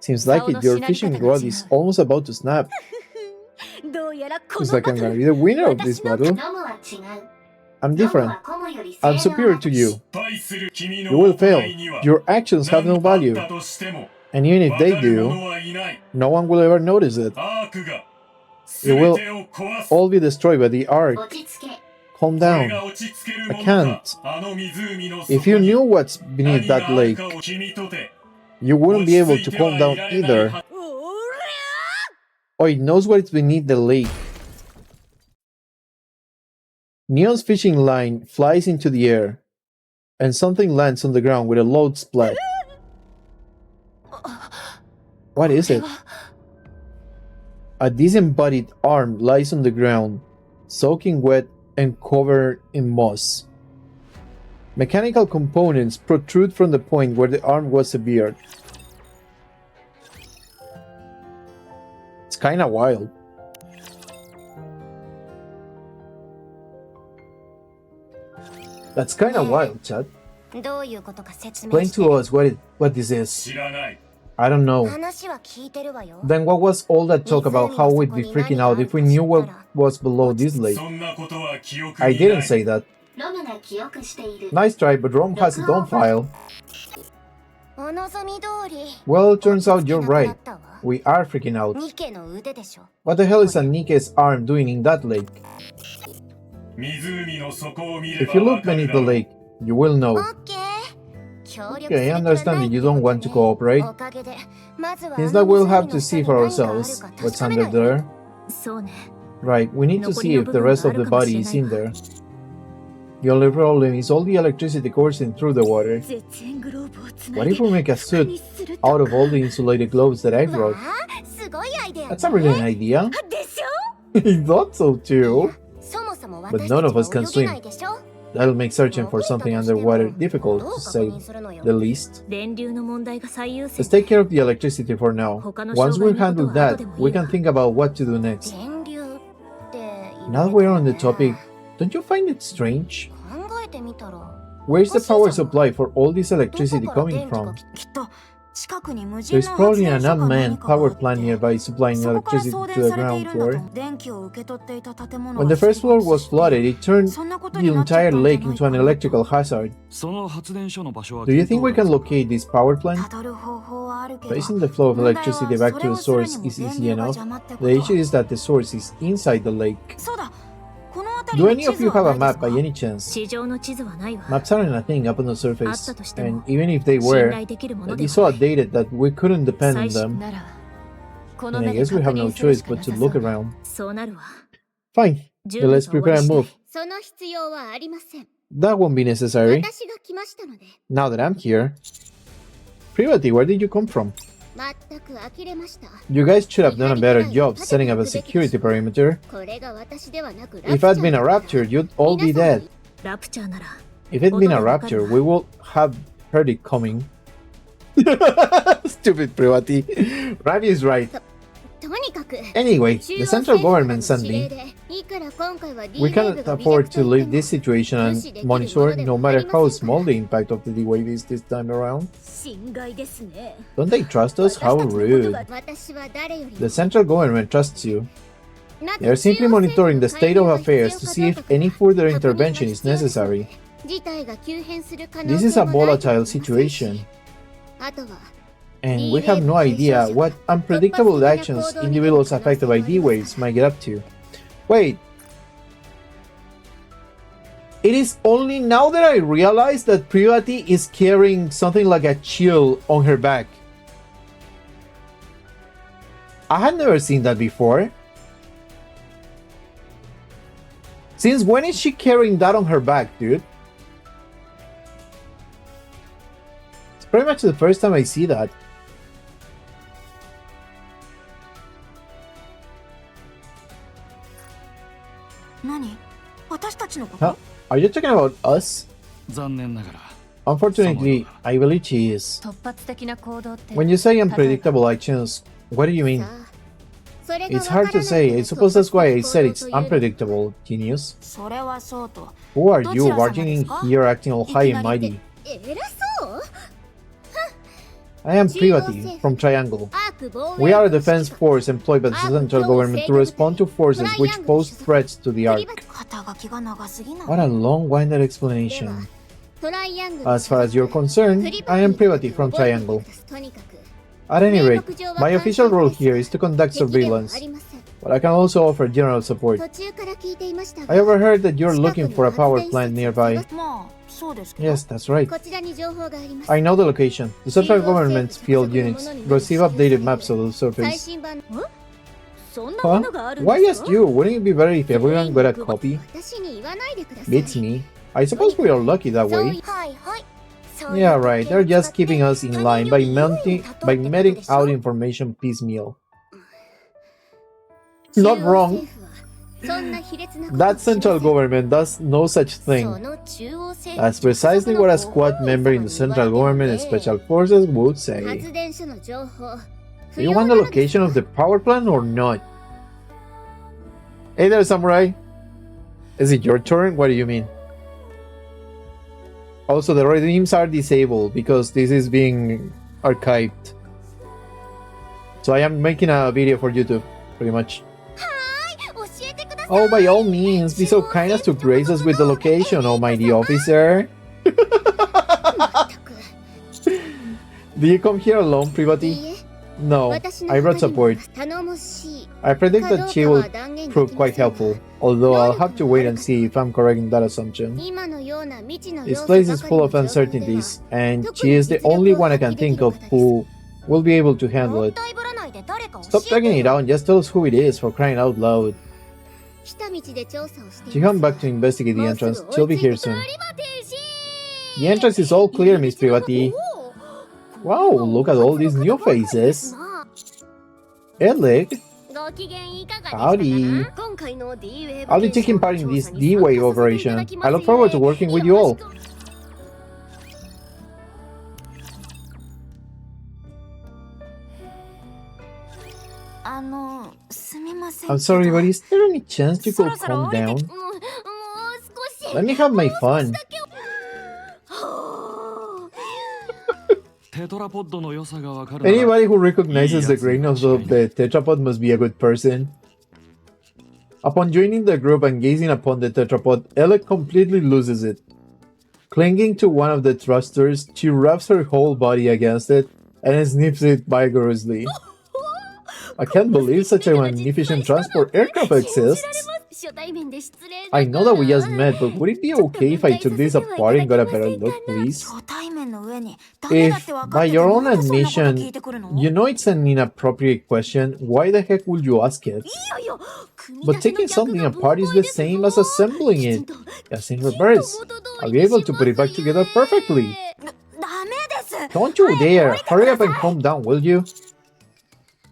Seems like it, your fishing rod is almost about to snap. Looks like I'm gonna be the winner of this battle. I'm different. I'm superior to you. You will fail. Your actions have no value. And even if they do, no one will ever notice it. It will all be destroyed by the ark. Calm down. I can't. If you knew what's beneath that lake, you wouldn't be able to calm down either. Oh, it knows what's beneath the lake. Neon's fishing line flies into the air, and something lands on the ground with a loud splash. What is it? A disembodied arm lies on the ground, soaking wet and covered in moss. Mechanical components protrude from the point where the arm was severed. It's kinda wild. That's kinda wild, Chad. Explain to us what this is. I don't know. Then what was all that talk about how we'd be freaking out if we knew what was below this lake? I didn't say that. Nice try, but Rome has its own file. Well, it turns out you're right. We are freaking out. What the hell is a Nike's arm doing in that lake? If you look beneath the lake, you will know. Okay, I understand that you don't want to cooperate. Since that we'll have to see for ourselves what's under there. Right, we need to see if the rest of the body is in there. The only problem is all the electricity coursing through the water. What if we make a suit out of all the insulated globes that I wrote? That's a brilliant idea. I thought so too. But none of us can swim. That'll make searching for something underwater difficult, to say the least. Let's take care of the electricity for now. Once we've handled that, we can think about what to do next. Now that we're on the topic, don't you find it strange? Where's the power supply for all this electricity coming from? There's probably an unmanned power plant nearby supplying electricity to the ground floor. When the first floor was flooded, it turned the entire lake into an electrical hazard. Do you think we can locate this power plant? Tracing the flow of electricity back to the source is easy enough. The issue is that the source is inside the lake. Do any of you have a map by any chance? Maps aren't a thing up on the surface, and even if they were, they'd be so outdated that we couldn't depend on them. And I guess we have no choice but to look around. Fine, then let's prepare and move. That won't be necessary. Now that I'm here. Privati, where did you come from? You guys should have done a better job setting up a security perimeter. If I'd been a raptor, you'd all be dead. If it'd been a raptor, we would have heard it coming. Stupid Privati. Ravi is right. Anyway, the central government sent me. We cannot afford to leave this situation unmonitored, no matter how small the impact of the D-Wave is this time around. Don't they trust us? How rude. The central government trusts you. They are simply monitoring the state of affairs to see if any further intervention is necessary. This is a volatile situation, and we have no idea what unpredictable actions individuals affected by D-Waves might get up to. Wait. It is only now that I realize that Privati is carrying something like a shield on her back. I had never seen that before. Since when is she carrying that on her back, dude? It's pretty much the first time I see that. Huh? Are you talking about us? Unfortunately, I believe she is. When you say unpredictable actions, what do you mean? It's hard to say. I suppose that's why I said it's unpredictable, genius. Who are you barging in here acting all high and mighty? I am Privati, from Triangle. We are a defense force employed by the central government to respond to forces which pose threats to the Ark. What a long-winded explanation. As far as you're concerned, I am Privati from Triangle. At any rate, my official role here is to conduct surveillance, but I can also offer general support. I overheard that you're looking for a power plant nearby. Yes, that's right. I know the location. The central government's field units receive updated maps of the surface. Huh? Why just you? Wouldn't it be better if everyone got a copy? Beats me. I suppose we are lucky that way. Yeah, right. They're just keeping us in line by meting out information piecemeal. Not wrong. That central government does no such thing. That's precisely what a squad member in the central government special forces would say. Do you want the location of the power plant or not? Hey there, Samurai. Is it your turn? What do you mean? Also, the redeems are disabled because this is being archived. So I am making a video for YouTube, pretty much. Oh, by all means, be so kind as to grace us with the location, almighty officer. Do you come here alone, Privati? No, I brought support. I predict that she will prove quite helpful, although I'll have to wait and see if I'm correct in that assumption. This place is full of uncertainties, and she is the only one I can think of who will be able to handle it. Stop dragging it out and just tell us who it is, for crying out loud. She come back to investigate the entrance. She'll be here soon. The entrance is all clear, Miss Privati. Wow, look at all these new faces. Alec. Howdy. I'll be taking part in this D-Wave operation. I look forward to working with you all. I'm sorry, but is there any chance you could calm down? Let me have my fun. Anybody who recognizes the greatness of the tetrapod must be a good person. Upon joining the group and gazing upon the tetrapod, Alec completely loses it. Clinging to one of the thrusters, she wraps her whole body against it and sniffs it vigorously. I can't believe such a magnificent transport aircraft exists. I know that we just met, but would it be okay if I took this apart and got a better look, please? If, by your own admission, you know it's an inappropriate question, why the heck would you ask it? But taking something apart is the same as assembling it, just in reverse. I'll be able to put it back together perfectly. Don't you dare! Hurry up and calm down, will you?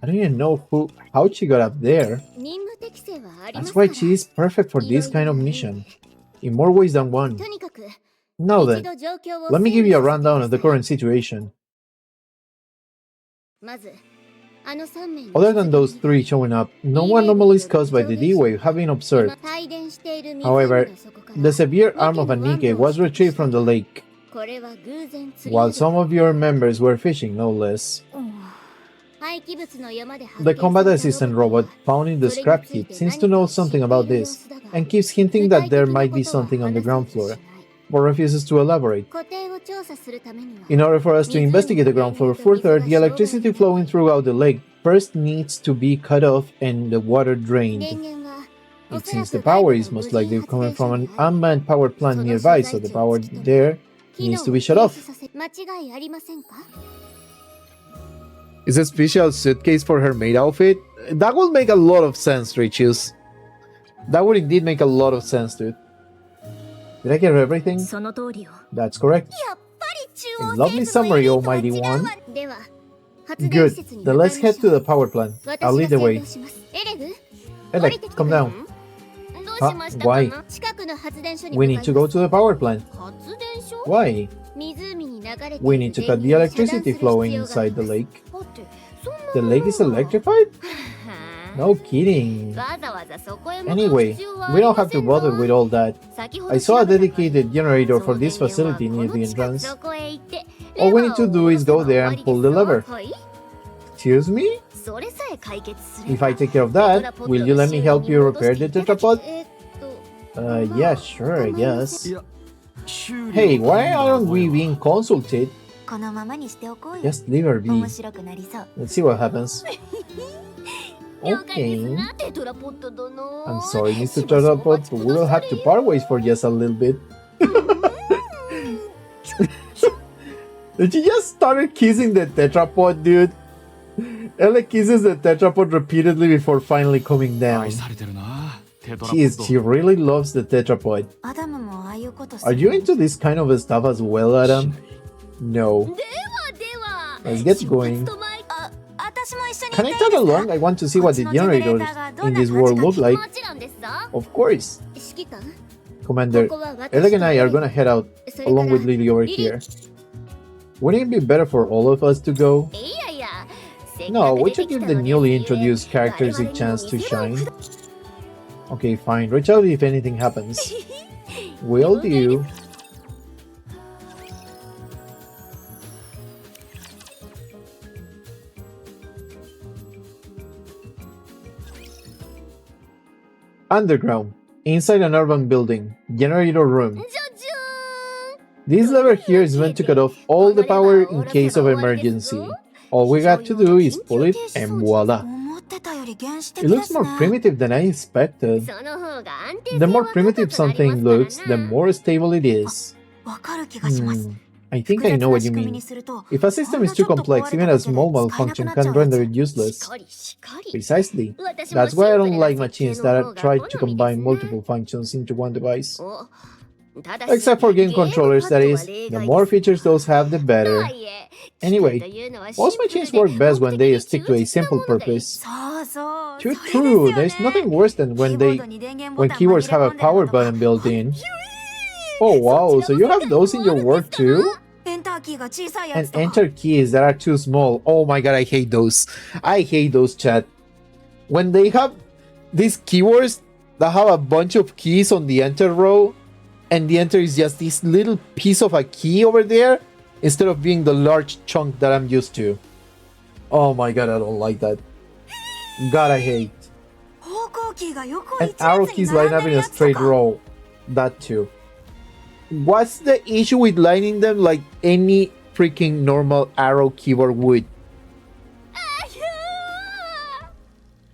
I don't even know how she got up there. That's why she is perfect for this kind of mission, in more ways than one. Now then, let me give you a rundown of the current situation. Other than those three showing up, no anomalies caused by the D-Wave have been observed. However, the severe arm of a Nikke was retrieved from the lake, while some of your members were fishing, no less. The combat assistant robot found in the scrap heap seems to know something about this, and keeps hinting that there might be something on the ground floor, but refuses to elaborate. In order for us to investigate the ground floor further, the electricity flowing throughout the lake first needs to be cut off and the water drained. It seems the power is most likely coming from an unmanned power plant nearby, so the power there needs to be shut off. Is a special suitcase for her maid outfit? That would make a lot of sense, Richius. That would indeed make a lot of sense, dude. Did I get everything? That's correct. A lovely summary, Almighty One. Good. Then let's head to the power plant. I'll lead the way. Alec, come down. Huh? Why? We need to go to the power plant. Why? We need to cut the electricity flowing inside the lake. The lake is electrified? No kidding. Anyway, we don't have to bother with all that. I saw a dedicated generator for this facility near the entrance. All we need to do is go there and pull the lever. Excuse me? If I take care of that, will you let me help you repair the tetrapod? Yeah, sure, I guess. Hey, why aren't we being consulted? Just leave her be. Let's see what happens. Okay. I'm sorry, Mr. Tetrapod, but we will have to part ways for just a little bit. Did you just started kissing the tetrapod, dude? Ella kisses the tetrapod repeatedly before finally coming down. Jeez, she really loves the tetrapod. Are you into this kind of stuff as well, Adam? No. Let's get going. Can I tag along? I want to see what the generators in this world look like. Of course. Commander, Alec and I are gonna head out, along with Lily over here. Wouldn't it be better for all of us to go? No, we should give the newly introduced characters a chance to shine. Okay, fine. Reach out if anything happens. Will do. Underground, inside an urban building, generator room. This lever here is meant to cut off all the power in case of emergency. All we got to do is pull it and voila. It looks more primitive than I expected. The more primitive something looks, the more stable it is. I think I know what you mean. If a system is too complex, even a small malfunction can render it useless. Precisely. That's why I don't like machines that try to combine multiple functions into one device. Except for game controllers, that is. The more features those have, the better. Anyway, most machines work best when they stick to a simple purpose. True. There's nothing worse than when keyboards have a power button built in. Oh wow, so you have those in your work too? And enter keys that are too small. Oh my god, I hate those. I hate those, chat. When they have these keywords that have a bunch of keys on the enter row, and the enter is just this little piece of a key over there, instead of being the large chunk that I'm used to. Oh my god, I don't like that. God, I hate. And arrow keys line up in a straight row. That too. What's the issue with lining them like any freaking normal arrow keyboard would?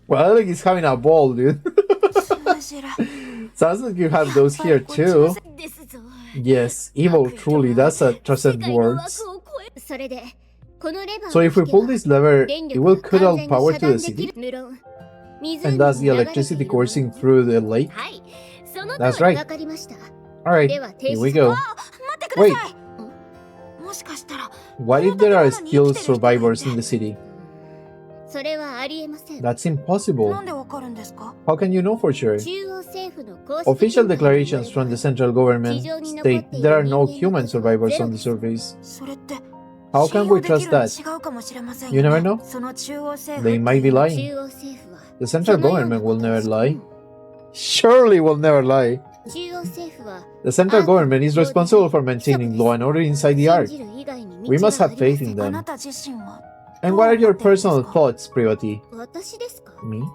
Well, Alec is having a ball, dude. Sounds like you have those here too. Yes, evil truly, that's a trusted words. So if we pull this lever, it will cut all power to the city? And thus the electricity coursing through the lake? That's right. Alright, here we go. Wait. What if there are still survivors in the city? That's impossible. How can you know for sure? Official declarations from the central government state there are no human survivors on the surface. How can we trust that? You never know. They might be lying. The central government will never lie. Surely will never lie. The central government is responsible for maintaining law and order inside the Ark. We must have faith in them. And what are your personal thoughts, Privati? Me?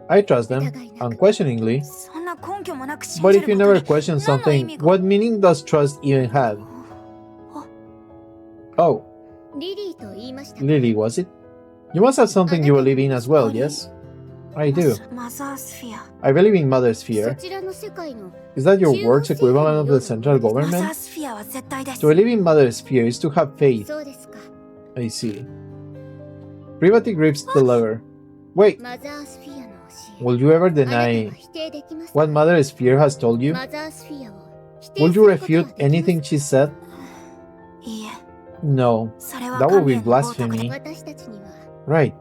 I trust them, unquestioningly. But if you never question something, what meaning does trust even have? Oh. Lily, was it? You must have something you believe in as well, yes? I do. I believe in Mother Sphere. Is that your word's equivalent of the central government? To believe in Mother Sphere is to have faith. I see. Privati grips the lever. Wait. Will you ever deny what Mother Sphere has told you? Will you refute anything she said? No. That would be blasphemy. Right.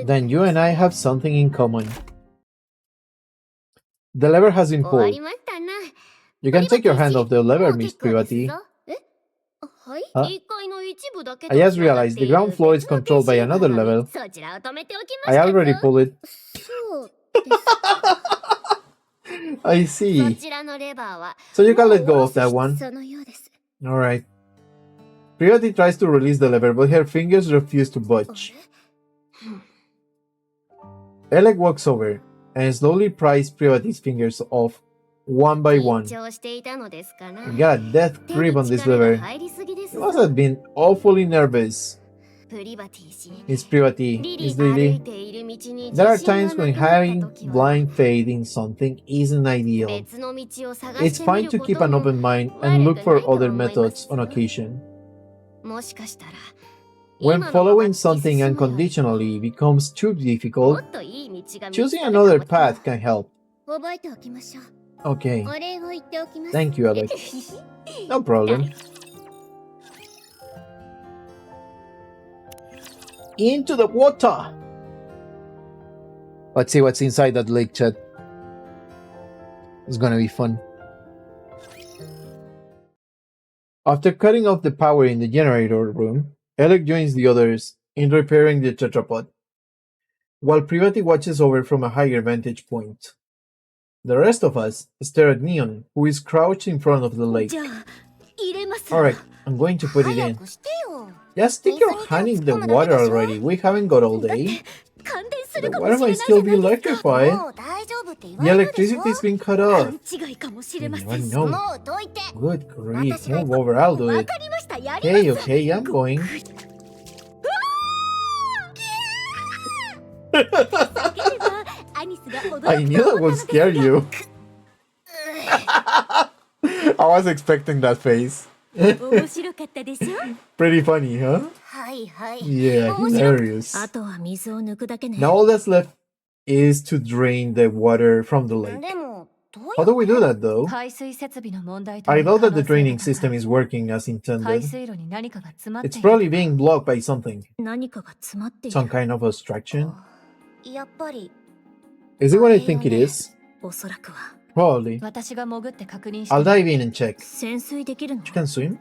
Then you and I have something in common. The lever has been pulled. You can take your hand off the lever, Miss Privati. Huh? I just realized the ground floor is controlled by another level. I already pulled it. I see. So you can let go of that one. Alright. Privati tries to release the lever, but her fingers refuse to budge. Alec walks over and slowly pries Privati's fingers off one by one. You got a death grip on this lever. You must have been awfully nervous. Miss Privati, Miss Lily, there are times when having blind faith in something isn't ideal. It's fine to keep an open mind and look for other methods on occasion. When following something unconditionally becomes too difficult, choosing another path can help. Okay. Thank you, Alec. No problem. Into the water! Let's see what's inside that lake, chat. It's gonna be fun. After cutting off the power in the generator room, Alec joins the others in repairing the tetrapod, while Privati watches over from a higher vantage point. The rest of us stare at Neon, who is crouched in front of the lake. Alright, I'm going to put it in. Just stick your hand in the water already, we haven't got all day. The water might still be electrified. The electricity's been cut off. You never know. Good grief, move over, I'll do it. Okay, I'm going. I knew that would scare you. was expecting that face. Pretty funny, huh? Yeah, hilarious. Now all that's left is to drain the water from the lake. How do we do that though? I know that the draining system is working as intended. It's probably being blocked by something. Some kind of obstruction. Is it what I think it is? Probably. I'll dive in and check. You can swim?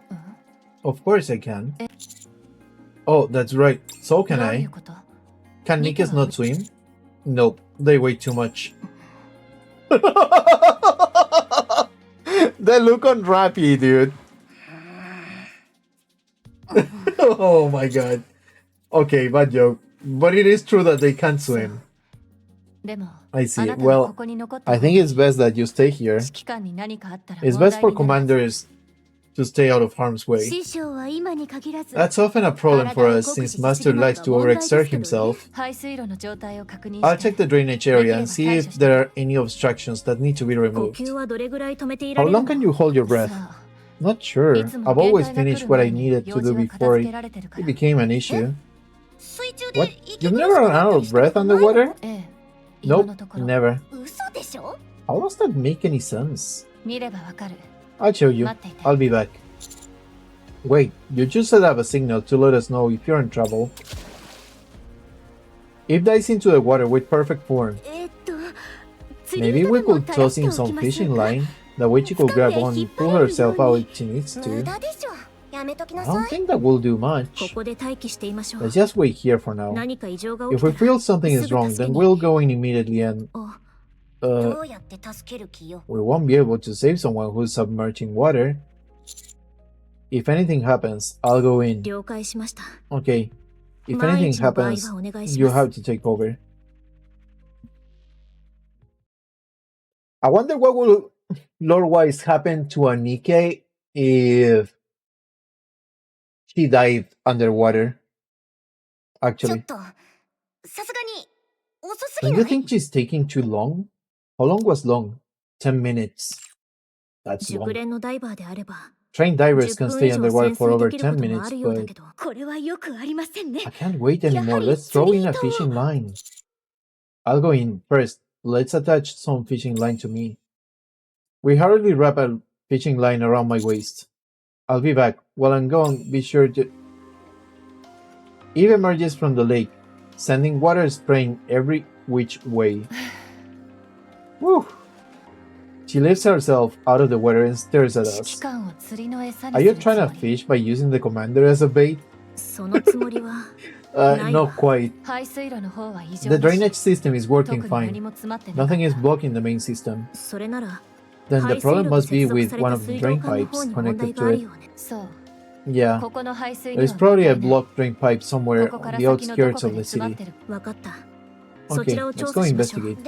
Of course I can. Oh, that's right. So can I. Can Nikes not swim? Nope, they weigh too much. The look on Rappy, dude. Oh my god. Okay, bad joke. But it is true that they can't swim. I see. Well, I think it's best that you stay here. It's best for commanders to stay out of harm's way. That's often a problem for us since Master likes to overexert himself. I'll check the drainage area and see if there are any obstructions that need to be removed. How long can you hold your breath? Not sure. I've always finished what I needed to do before it became an issue. What? You've never run out of breath underwater? Nope, never. How does that make any sense? I'll show you. I'll be back. Wait, you just set up a signal to let us know if you're in trouble. Eve dives into the water with perfect form. Maybe we could toss in some fishing line. That way she could grab one and pull herself out if she needs to. I don't think that will do much. Let's just wait here for now. If we feel something is wrong, then we'll go in immediately and... we won't be able to save someone who's submerged in water. If anything happens, I'll go in. Okay. If anything happens, you have to take over. I wonder what will lore-wise happen to Anike if she dived underwater. Actually. Don't you think she's taking too long? How long was long? 10 minutes. That's long. Trained divers can stay underwater for over 10 minutes, but... I can't wait anymore. Let's throw in a fishing line. I'll go in first. Let's attach some fishing line to me. We hurriedly wrap a fishing line around my waist. I'll be back. While I'm gone, be sure to... Eve emerges from the lake, sending water spraying every which way. Woo! She lifts herself out of the water and stares at us. Are you trying to fish by using the commander as a bait? Not quite. The drainage system is working fine. Nothing is blocking the main system. Then the problem must be with one of the drain pipes connected to it. Yeah, there's probably a blocked drain pipe somewhere on the outskirts of the city. Okay, let's go investigate.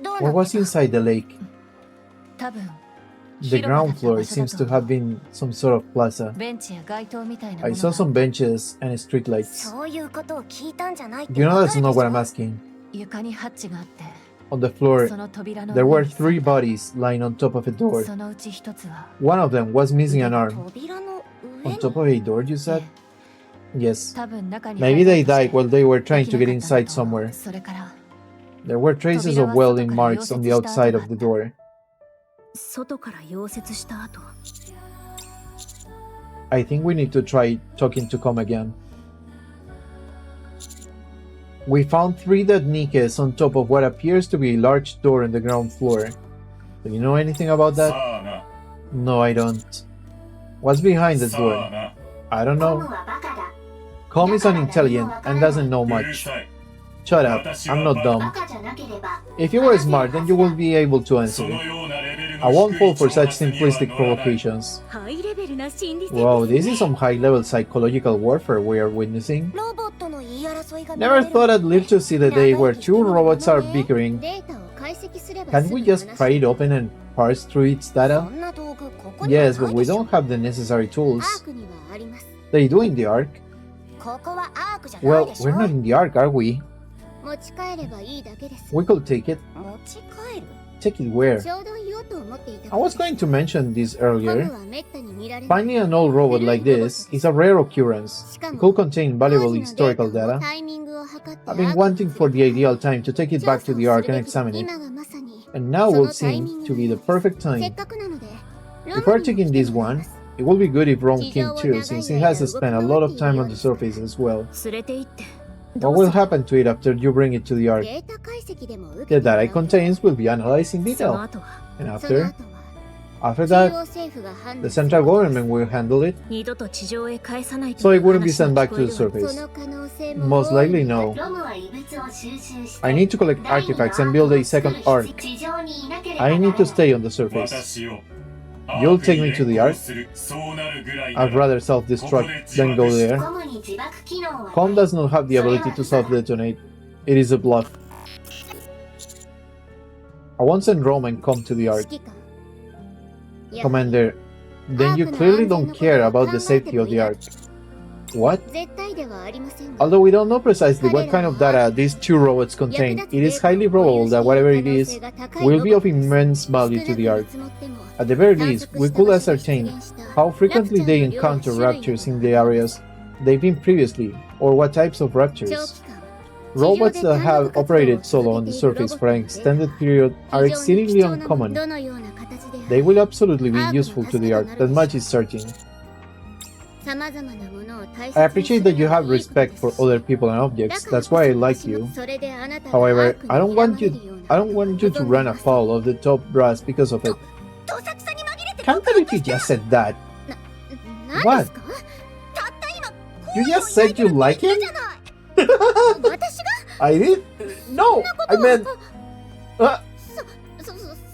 What was inside the lake? The ground floor seems to have been some sort of plaza. I saw some benches and streetlights. You know that's not what I'm asking. On the floor, there were 3 bodies lying on top of a door. One of them was missing an arm. On top of a door, you said? Yes. Maybe they died while they were trying to get inside somewhere. There were traces of welding marks on the outside of the door. I think we need to try talking to Com again. We found 3 dead Nikes on top of what appears to be a large door on the ground floor. Do you know anything about that? No, I don't. What's behind this door? I don't know. Com is unintelligent and doesn't know much. Shut up, I'm not dumb. If you were smart, then you will be able to answer. I won't fall for such simplistic provocations. Wow, this is some high-level psychological warfare we are witnessing. Never thought I'd live to see the day where 2 robots are bickering. Can't we just pry it open and parse through its data? Yes, but we don't have the necessary tools. They do in the Ark. Well, we're not in the Ark, are we? We could take it. Take it where? I was going to mention this earlier. Finding an old robot like this is a rare occurrence. It could contain valuable historical data. I've been wanting for the ideal time to take it back to the Ark and examine it, and now will seem to be the perfect time. Before taking this one, it will be good if Rome came too, since he has spent a lot of time on the surface as well. What will happen to it after you bring it to the Ark? The data it contains will be analyzed in detail. And after that, the central government will handle it, so it wouldn't be sent back to the surface. Most likely no. I need to collect artifacts and build a second Ark. I need to stay on the surface. You'll take me to the Ark? I'd rather self-destruct than go there. Com does not have the ability to self-detonate. It is a bluff. I won't send Rome and Com to the Ark. Commander, then you clearly don't care about the safety of the Ark. What? Although we don't know precisely what kind of data these two robots contain, it is highly probable that whatever it is will be of immense value to the Ark. At the very least, we could ascertain how frequently they encounter raptors in the areas they've been previously, or what types of raptors. Robots that have operated solo on the surface for an extended period are exceedingly uncommon. They will absolutely be useful to the Ark, that much is certain. I appreciate that you have respect for other people and objects, that's why I like you. However, I don't want you to run afoul of the top brass because of it. Can't believe you just said that. What? You just said you like him? I did? No, I meant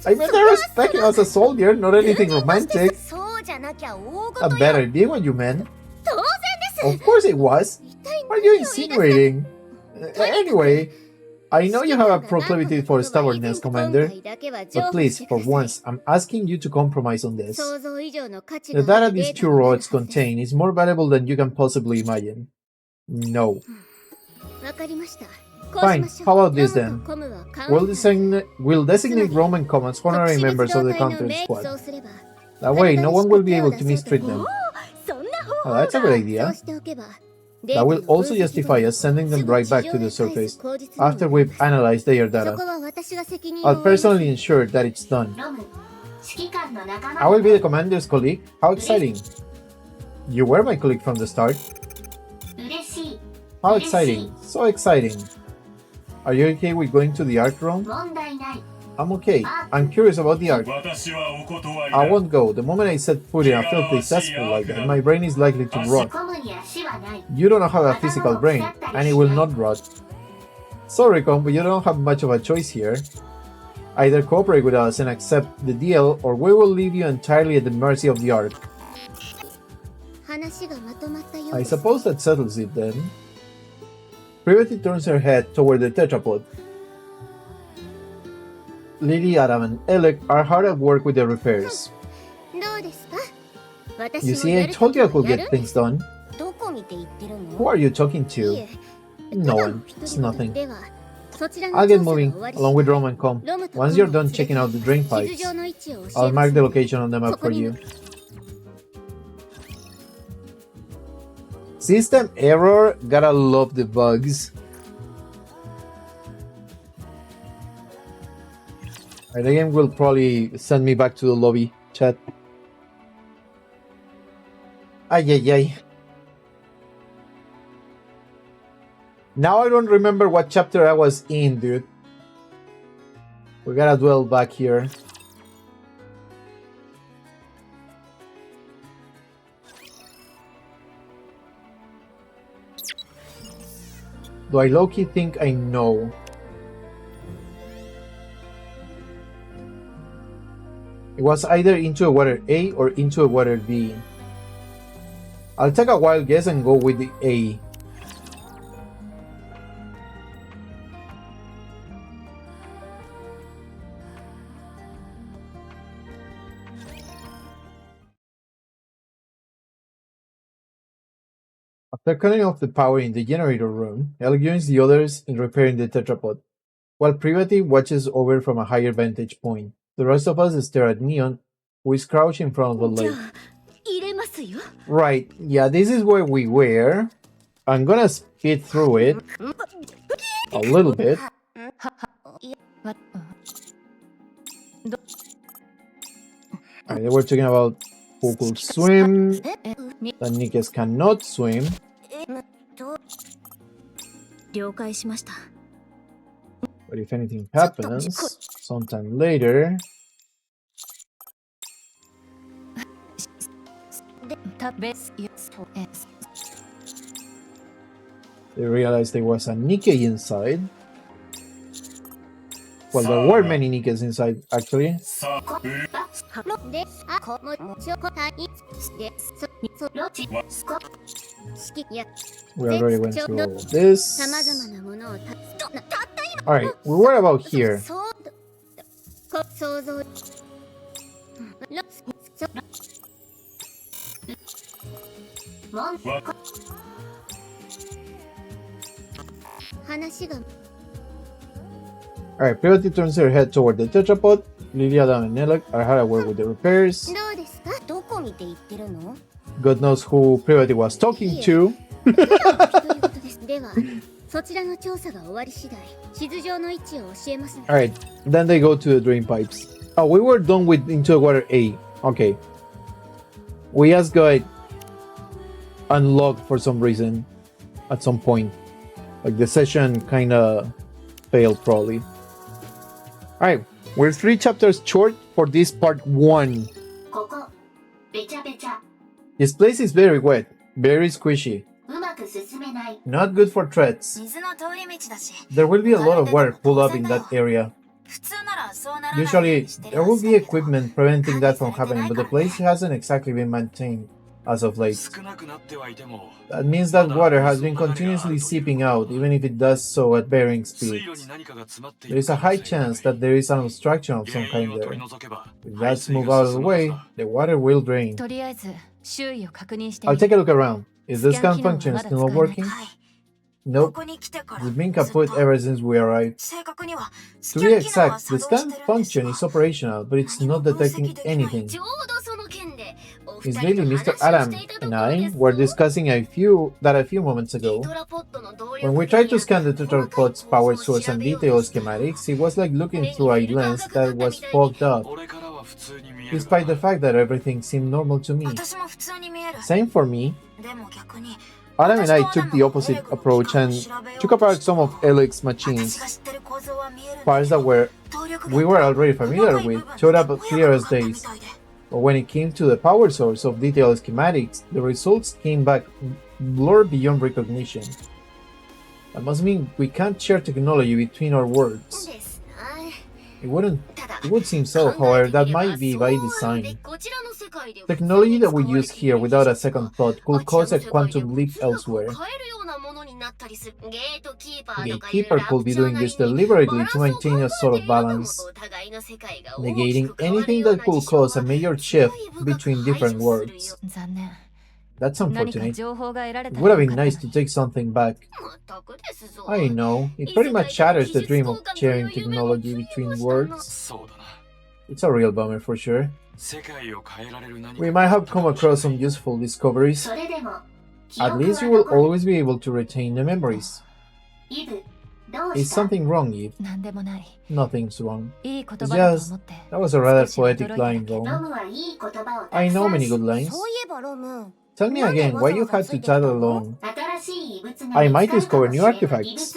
I respect him as a soldier, not anything romantic. That better be what you meant. Of course it was. What are you insinuating? Anyway, I know you have a proclivity for stubbornness, Commander, but please, for once, I'm asking you to compromise on this. The data these two robots contain is more valuable than you can possibly imagine. No. Fine, how about this then? We'll designate Roman Com as honorary members of the Counter Squad. That way, no one will be able to mistreat them. Oh, that's a good idea. That will also justify us sending them right back to the surface after we've analyzed their data. I'll personally ensure that it's done. I will be the commander's colleague? How exciting! You were my colleague from the start. How exciting! So exciting! Are you okay with going to the Ark, Rome? I'm okay. I'm curious about the Ark. I won't go. The moment I set foot in a filthy cesspool like that, my brain is likely to rot. You don't have a physical brain, and it will not rot. Sorry, Com, but you don't have much of a choice here. Either cooperate with us and accept the deal, or we will leave you entirely at the mercy of the Ark. I suppose that settles it then. Privity turns her head toward the tetrapod. Lily, Adam, and Elec are hard at work with the repairs. You see, I told you I could get things done. Who are you talking to? No one. It's nothing. I'll get moving, along with Rome and Com. Once you're done checking out the drain pipes, I'll mark the location on the map for you. System error, gotta love the bugs. The game will probably send me back to the lobby, chat. Ay, ay, ay. Now I don't remember what chapter I was in, dude. We gotta dwell back here. Do I low-key think I know? It was either into a water A or into a water B. I'll take a wild guess and go with the A. After cutting off the power in the generator room, Elle joins the others in repairing the tetrapod. while Privati watches over from a higher vantage point. The rest of us stare at Neon, who is crouched in front of the lake. Right, yeah, this is where we were. I'm gonna speed through it a little bit. Alright, they were talking about who could swim, that Nikes cannot swim. But if anything happens, sometime later... They realized there was a Nikkei inside. Well, there were many Nikkes inside, actually. We already went through all of this. Alright, we were about here. Alright, Privati turns her head toward the tetrapod. Lilia, Adam, and Nelek are hard at work with the repairs. God knows who Privati was talking to. Alright, then they go to the drain pipes. Oh, we were done with Into the Water A. Okay. We just got unlocked for some reason at some point. Like the session kinda failed probably. Alright, we're 3 chapters short for this part 1. This place is very wet, very squishy. Not good for treads. There will be a lot of water pulled up in that area. Usually, there will be equipment preventing that from happening, but the place hasn't exactly been maintained as of late. That means that water has been continuously seeping out, even if it does so at varying speeds. There is a high chance that there is an obstruction of some kind there. If that's moved out of the way, the water will drain. I'll take a look around. Is the scan function still not working? Nope. It's been kaput ever since we arrived. To be exact, the scan function is operational, but it's not detecting anything. Miss Lily, Mr. Adam, and I were discussing a few moments ago. When we tried to scan the tetrapod's power source and detail schematics, it was like looking through a lens that was fogged up. Despite the fact that everything seemed normal to me. Same for me. Adam and I took the opposite approach and took apart some of Elix's machines. Parts that we were already familiar with showed up clear as days. But when it came to the power source of detailed schematics, the results came back blurred beyond recognition. That must mean we can't share technology between our worlds. It would seem so, however, that might be by design. Technology that we use here without a second thought could cause a quantum leap elsewhere. The Gatekeeper could be doing this deliberately to maintain a sort of balance, negating anything that could cause a major shift between different worlds. That's unfortunate. It would have been nice to take something back. I know, it pretty much shatters the dream of sharing technology between worlds. It's a real bummer for sure. We might have come across some useful discoveries. At least you will always be able to retain the memories. Is something wrong, Eve? Nothing's wrong. It's just, that was a rather poetic line, Rome. I know many good lines. Tell me again why you had to tattle along. I might discover new artifacts.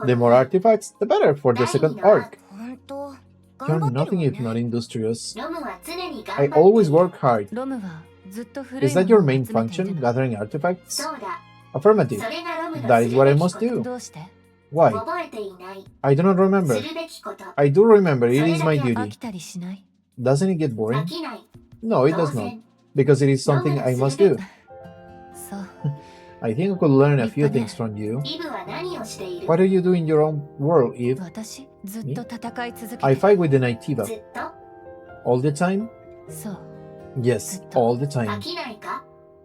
The more artifacts, the better for the second arc. You're nothing if not industrious. I always work hard. Is that your main function, gathering artifacts? Affirmative. That is what I must do. Why? I do not remember. I do remember, it is my duty. Doesn't it get boring? No, it does not. Because it is something I must do. I think I could learn a few things from you. What do you do in your own world, Eve? Me? I fight with the Naytiva. All the time? Yes, all the time.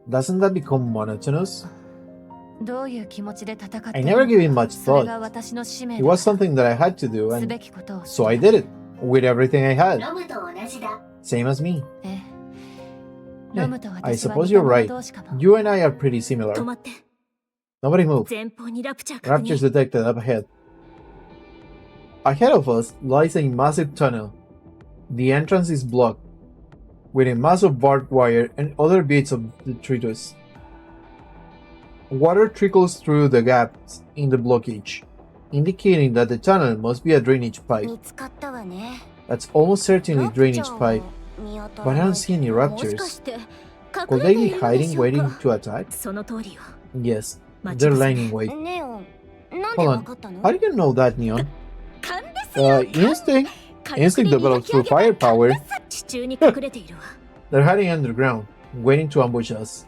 Doesn't that become monotonous? I never gave it much thought. It was something that I had to do, and so I did it, with everything I had. Same as me. I suppose you're right. You and I are pretty similar. Nobody move. Raptors detected up ahead. Ahead of us lies a massive tunnel. The entrance is blocked with a massive barbed wire and other bits of detritus. Water trickles through the gaps in the blockage, indicating that the tunnel must be a drainage pipe. That's almost certainly drainage pipe, but I don't see any raptors. Could they be hiding, waiting to attack? Yes, they're lying in wait. Hold on, how do you know that, Neon? Instinct. Instinct develops through firepower. They're hiding underground, waiting to ambush us.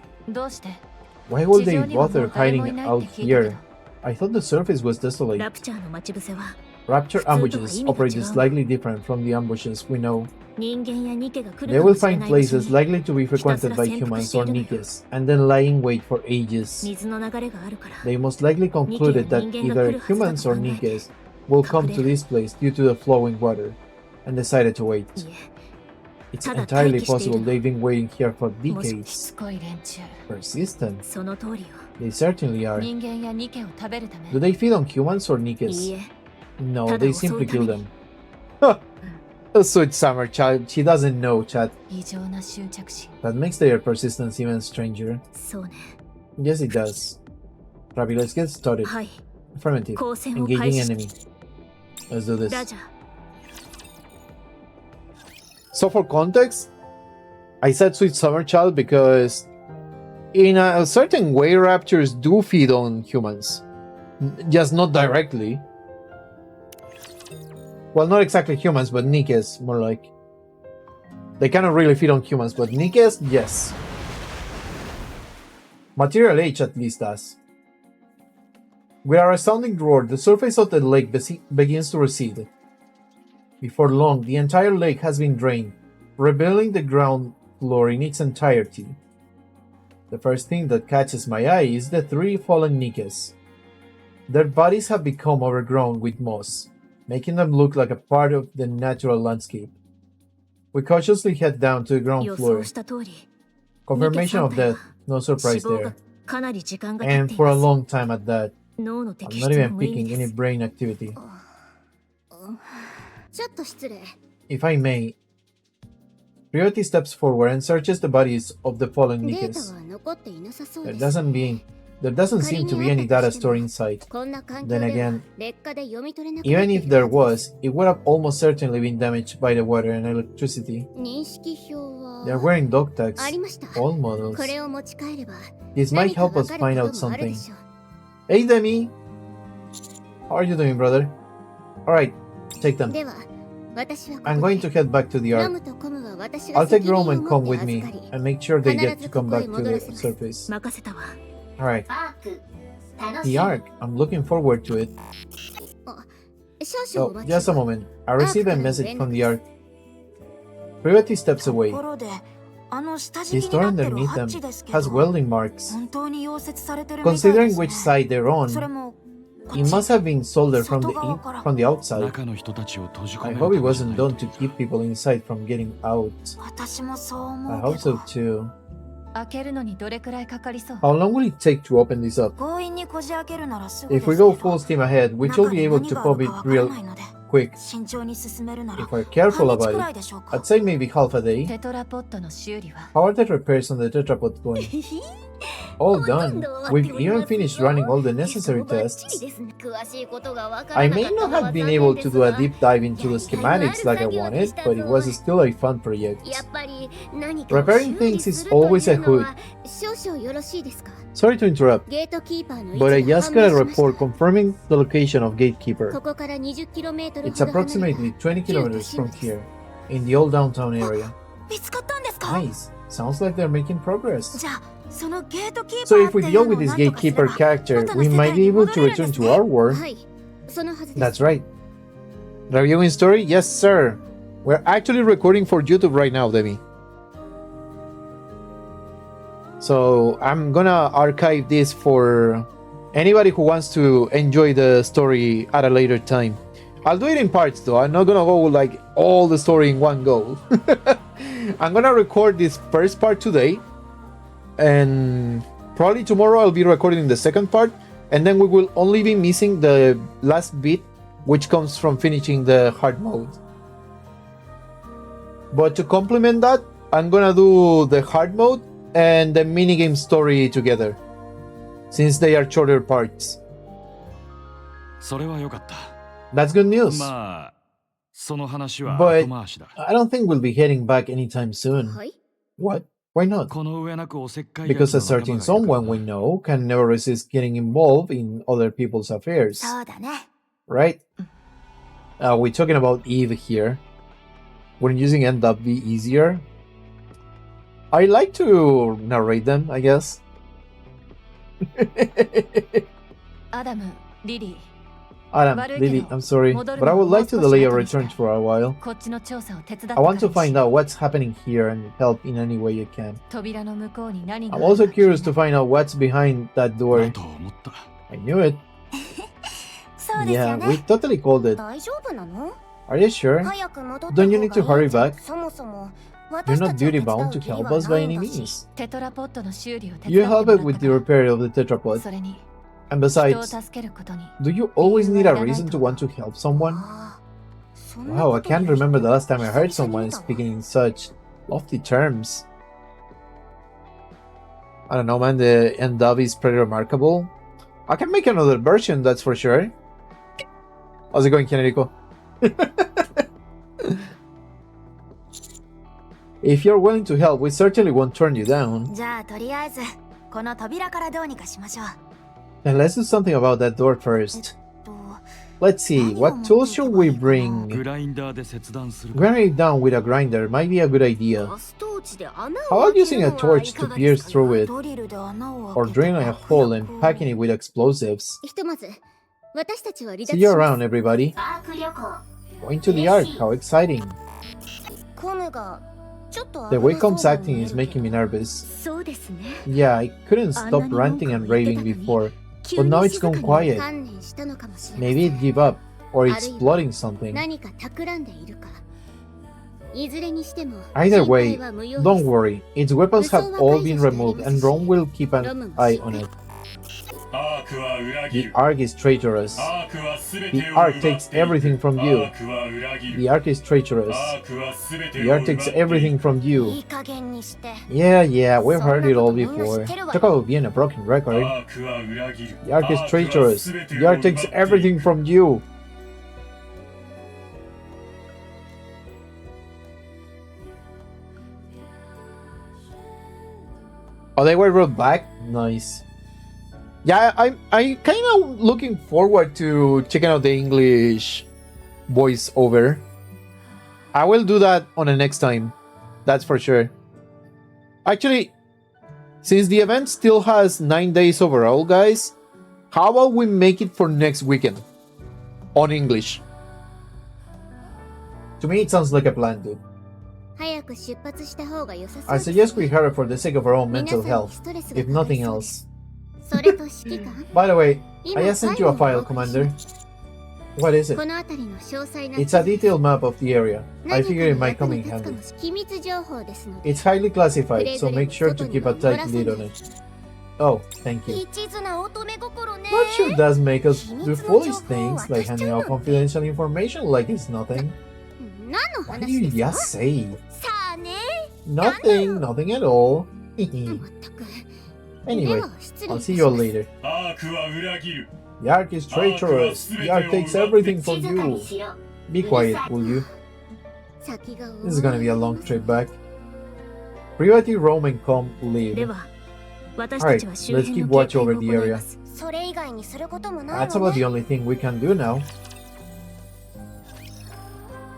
Why would they bother hiding out here? I thought the surface was desolate. Rapture ambushes operate slightly different from the ambushes we know. They will find places likely to be frequented by humans or Nikes, and then lie in wait for ages. They most likely concluded that either humans or Nikes will come to this place due to the flowing water, and decided to wait. It's entirely possible they've been waiting here for decades. Persistent. They certainly are. Do they feed on humans or Nikes? No, they simply kill them. A sweet summer child, she doesn't know, chat. That makes their persistence even stranger. Yes, it does. Ravi, let's get started. Affirmative. Engaging enemy. Let's do this. So for context, I said sweet summer child because in a certain way raptors do feed on humans. Just not directly. Well, not exactly humans, but Nikes, more like. They cannot really feed on humans, but Nikes, yes. Material H at least does. With a resounding roar, the surface of the lake begins to recede. Before long, the entire lake has been drained, revealing the ground floor in its entirety. The first thing that catches my eye is the three fallen Nikes. Their bodies have become overgrown with moss, making them look like a part of the natural landscape. We cautiously head down to the ground floor. Confirmation of death, no surprise there. And for a long time at that. I'm not even picking any brain activity. If I may, Priority steps forward and searches the bodies of the fallen Nikes. There doesn't seem to be any data stored inside. Then again, even if there was, it would have almost certainly been damaged by the water and electricity. They're wearing dog tags, all models. This might help us find out something. Hey Demi! How are you doing, brother? Alright, take them. I'm going to head back to the Ark. I'll take Rome and come with me, and make sure they get to come back to the surface. Alright. The Ark, I'm looking forward to it. Oh, just a moment. I received a message from the Ark. Priority steps away. This door underneath them has welding marks. Considering which side they're on, it must have been soldered from the outside. I hope it wasn't done to keep people inside from getting out. I hope so too. How long will it take to open this up? If we go full steam ahead, we should be able to pop it real quick. If we're careful about it, I'd say maybe half a day. How are the repairs on the tetrapod going? All done. We've even finished running all the necessary tests. I may not have been able to do a deep dive into the schematics like I wanted, but it was still a fun project. Repairing things is always a hoot. Sorry to interrupt, but I just got a report confirming the location of Gatekeeper. It's approximately 20 kilometers from here, in the old downtown area. Nice. Sounds like they're making progress. So if we deal with this Gatekeeper character, we might be able to return to our world. That's right. Reviewing story? Yes, sir. We're actually recording for YouTube right now, Demi. So I'm gonna archive this for Anybody who wants to enjoy the story at a later time. I'll do it in parts though. I'm not gonna go like all the story in one go. I'm gonna record this first part today, and probably tomorrow I'll be recording the second part, and then we will only be missing the last bit, which comes from finishing the hard mode. But to complement that, I'm gonna do the hard mode and the minigame story together, since they are shorter parts. That's good news. But I don't think we'll be heading back anytime soon. What? Why not? Because a certain someone we know can never resist getting involved in other people's affairs. Right? We're talking about Eve here. Wouldn't using end up be easier? I like to narrate them, I guess. Adam, Lily, I'm sorry, but I would like to delay your return for a while. I want to find out what's happening here and help in any way you can. I'm also curious to find out what's behind that door. I knew it. Yeah, we totally called it. Are you sure? Don't you need to hurry back? You're not duty-bound to help us by any means. You help it with the repair of the tetrapod. And besides, do you always need a reason to want to help someone? Wow, I can't remember the last time I heard someone speaking in such lofty terms. I don't know, man, the end of is pretty remarkable. I can make another version, that's for sure. How's it going, Kenerico? If you're willing to help, we certainly won't turn you down. Then let's do something about that door first. Let's see, what tools should we bring? Grinding it down with a grinder might be a good idea. How about using a torch to pierce through it? Or drilling a hole and packing it with explosives? See you around, everybody. Going to the Ark, how exciting. The way Com's acting is making me nervous. Yeah, I couldn't stop ranting and raving before, but now it's gone quiet. Maybe it gave up, or it's plotting something. Either way, don't worry, its weapons have all been removed and Rome will keep an eye on it. The Ark is traitorous. The Ark takes everything from you. The Ark is traitorous. The Ark takes everything from you. Yeah, we've heard it all before. Talk about being a broken record. The Ark is traitorous. The Ark takes everything from you. Oh, they were brought back? Nice. Yeah, I kind of looking forward to checking out the English voiceover. I will do that on the next time. That's for sure. Actually, since the event still has 9 days overall, guys, how about we make it for next weekend on English? To me, it sounds like a plan, dude. I suggest we hurry for the sake of our own mental health, if nothing else. By the way, I just sent you a file, Commander. What is it? It's a detailed map of the area. I figured it might come in handy. It's highly classified, so make sure to keep a tight lid on it. Oh, thank you. Not sure does make us do foolish things, like handing out confidential information like it's nothing. What do you just say? Nothing at all. Anyway, I'll see you all later. The Ark is traitorous. The Ark takes everything from you. Be quiet, will you? This is gonna be a long trip back. Priority Rome and Com leave. Alright, let's keep watch over the area. That's about the only thing we can do now.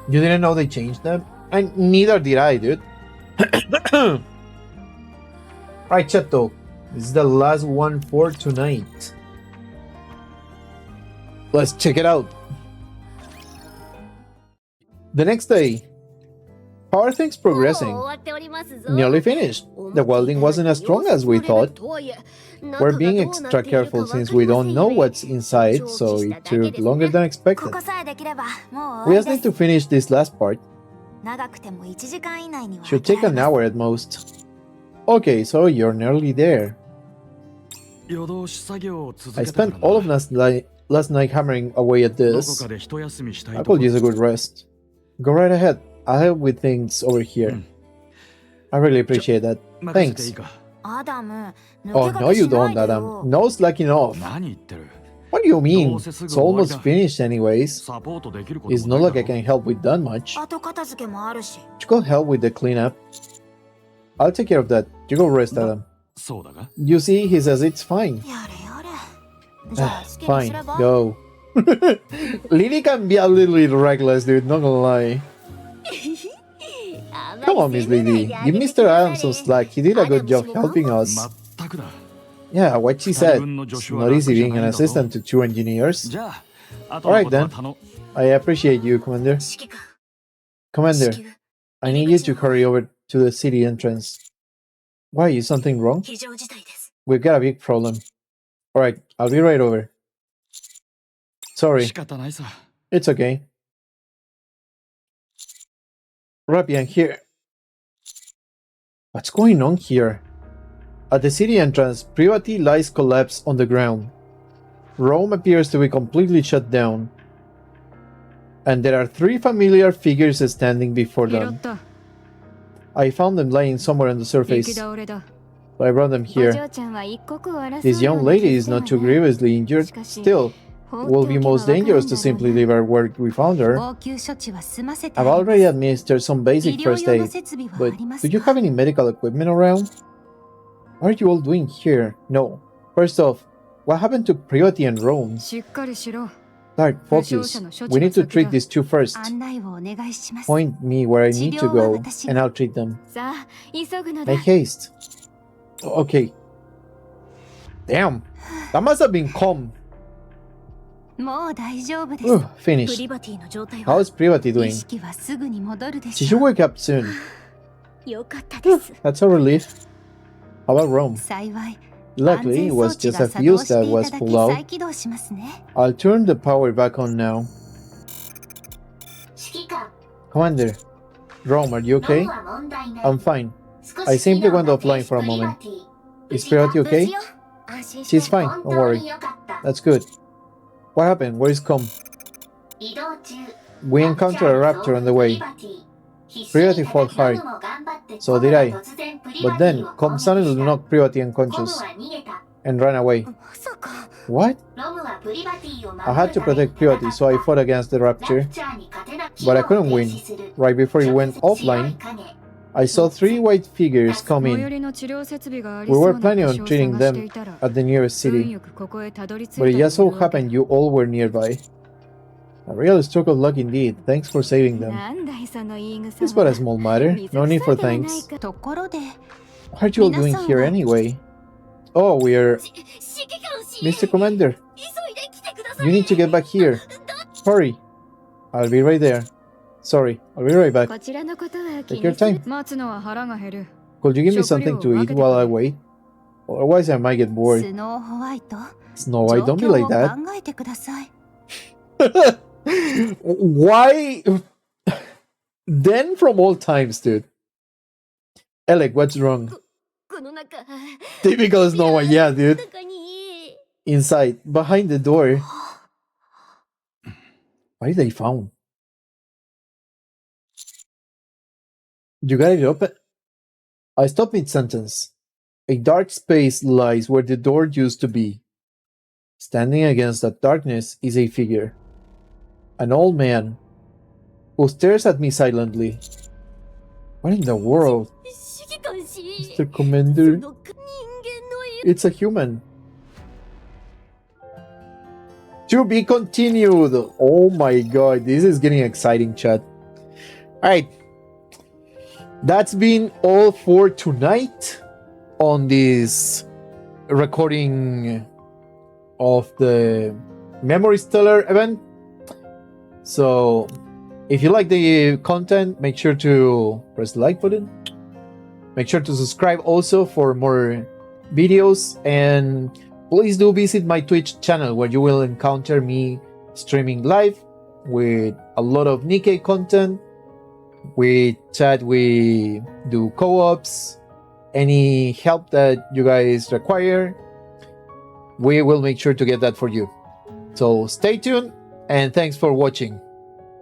You didn't know they changed them? And neither did I, dude. Alright, Chato. This is the last one for tonight. Let's check it out. The next day, How are things progressing? Nearly finished. The welding wasn't as strong as we thought. We're being extra careful since we don't know what's inside, so it took longer than expected. We just need to finish this last part. Should take an hour at most. Okay, so you're nearly there. I spent all of last night hammering away at this. I could use a good rest. Go right ahead. I'll help with things over here. I really appreciate that. Thanks. Oh, no you don't, Adam. No slacking off. What do you mean? It's almost finished anyways. It's not like I can help with that much. You could help with the cleanup. I'll take care of that. You go rest, Adam. You see, he says it's fine. Fine, go. Lily can be a little bit reckless, dude, not gonna lie. Come on, Miss Lily. Give Mr. Adams some slack. He did a good job helping us. Yeah, what she said. It's not easy being an assistant to two engineers. Alright then. I appreciate you, Commander. Commander, I need you to hurry over to the city entrance. Why, is something wrong? We've got a big problem. Alright, I'll be right over. Sorry. It's okay. Rapian, here. What's going on here? At the city entrance, Privati lies collapsed on the ground. Rome appears to be completely shut down. And there are three familiar figures standing before them. I found them lying somewhere on the surface, so I brought them here. This young lady is not too grievously injured. Still, it will be most dangerous to simply leave her where we found her. I've already administered some basic first aid, but do you have any medical equipment around? What are you all doing here? No. First off, what happened to Privati and Rome? Dark, focus. We need to treat these two first. Point me where I need to go, and I'll treat them. Make haste. Okay. Damn. That must have been calm. Finished. How is Privati doing? She should wake up soon. That's a relief. How about Rome? Luckily, it was just a fuse that was pulled out. I'll turn the power back on now. Commander, Rome, are you okay? I'm fine. I simply went offline for a moment. Is Privati okay? She's fine, don't worry. That's good. What happened? Where is Com? We encountered a raptor on the way. Privati fought hard. So did I. But then, Com suddenly knocked Privati unconscious and ran away. What? I had to protect Privati, so I fought against the raptor. But I couldn't win. Right before he went offline, I saw three white figures come in. We were planning on treating them at the nearest city, but it just so happened you all were nearby. A real stroke of luck indeed. Thanks for saving them. It's but a small matter. No need for thanks. What are you all doing here anyway? Oh, we're... Mr. Commander, you need to get back here. Hurry. I'll be right there. Sorry, I'll be right back. Take your time. Could you give me something to eat while I wait? Otherwise I might get bored. Snow White, don't be like that. Why? Then from all times, dude. Alec, what's wrong? Typical Snow White, yeah, dude. Inside, behind the door. What did they found? You got it open? I stopped mid-sentence. A dark space lies where the door used to be. Standing against that darkness is a figure. An old man who stares at me silently. What in the world? Mr. Commander? It's a human. To be continued. Oh my god, this is getting exciting, chat. Alright. That's been all for tonight on this recording of the Memory Stellar event. So If you like the content, make sure to press the like button. Make sure to subscribe also for more videos, and please do visit my Twitch channel where you will encounter me streaming live with a lot of Nikkei content. We chat, we do co-ops, any help that you guys require, we will make sure to get that for you. So stay tuned, and thanks for watching.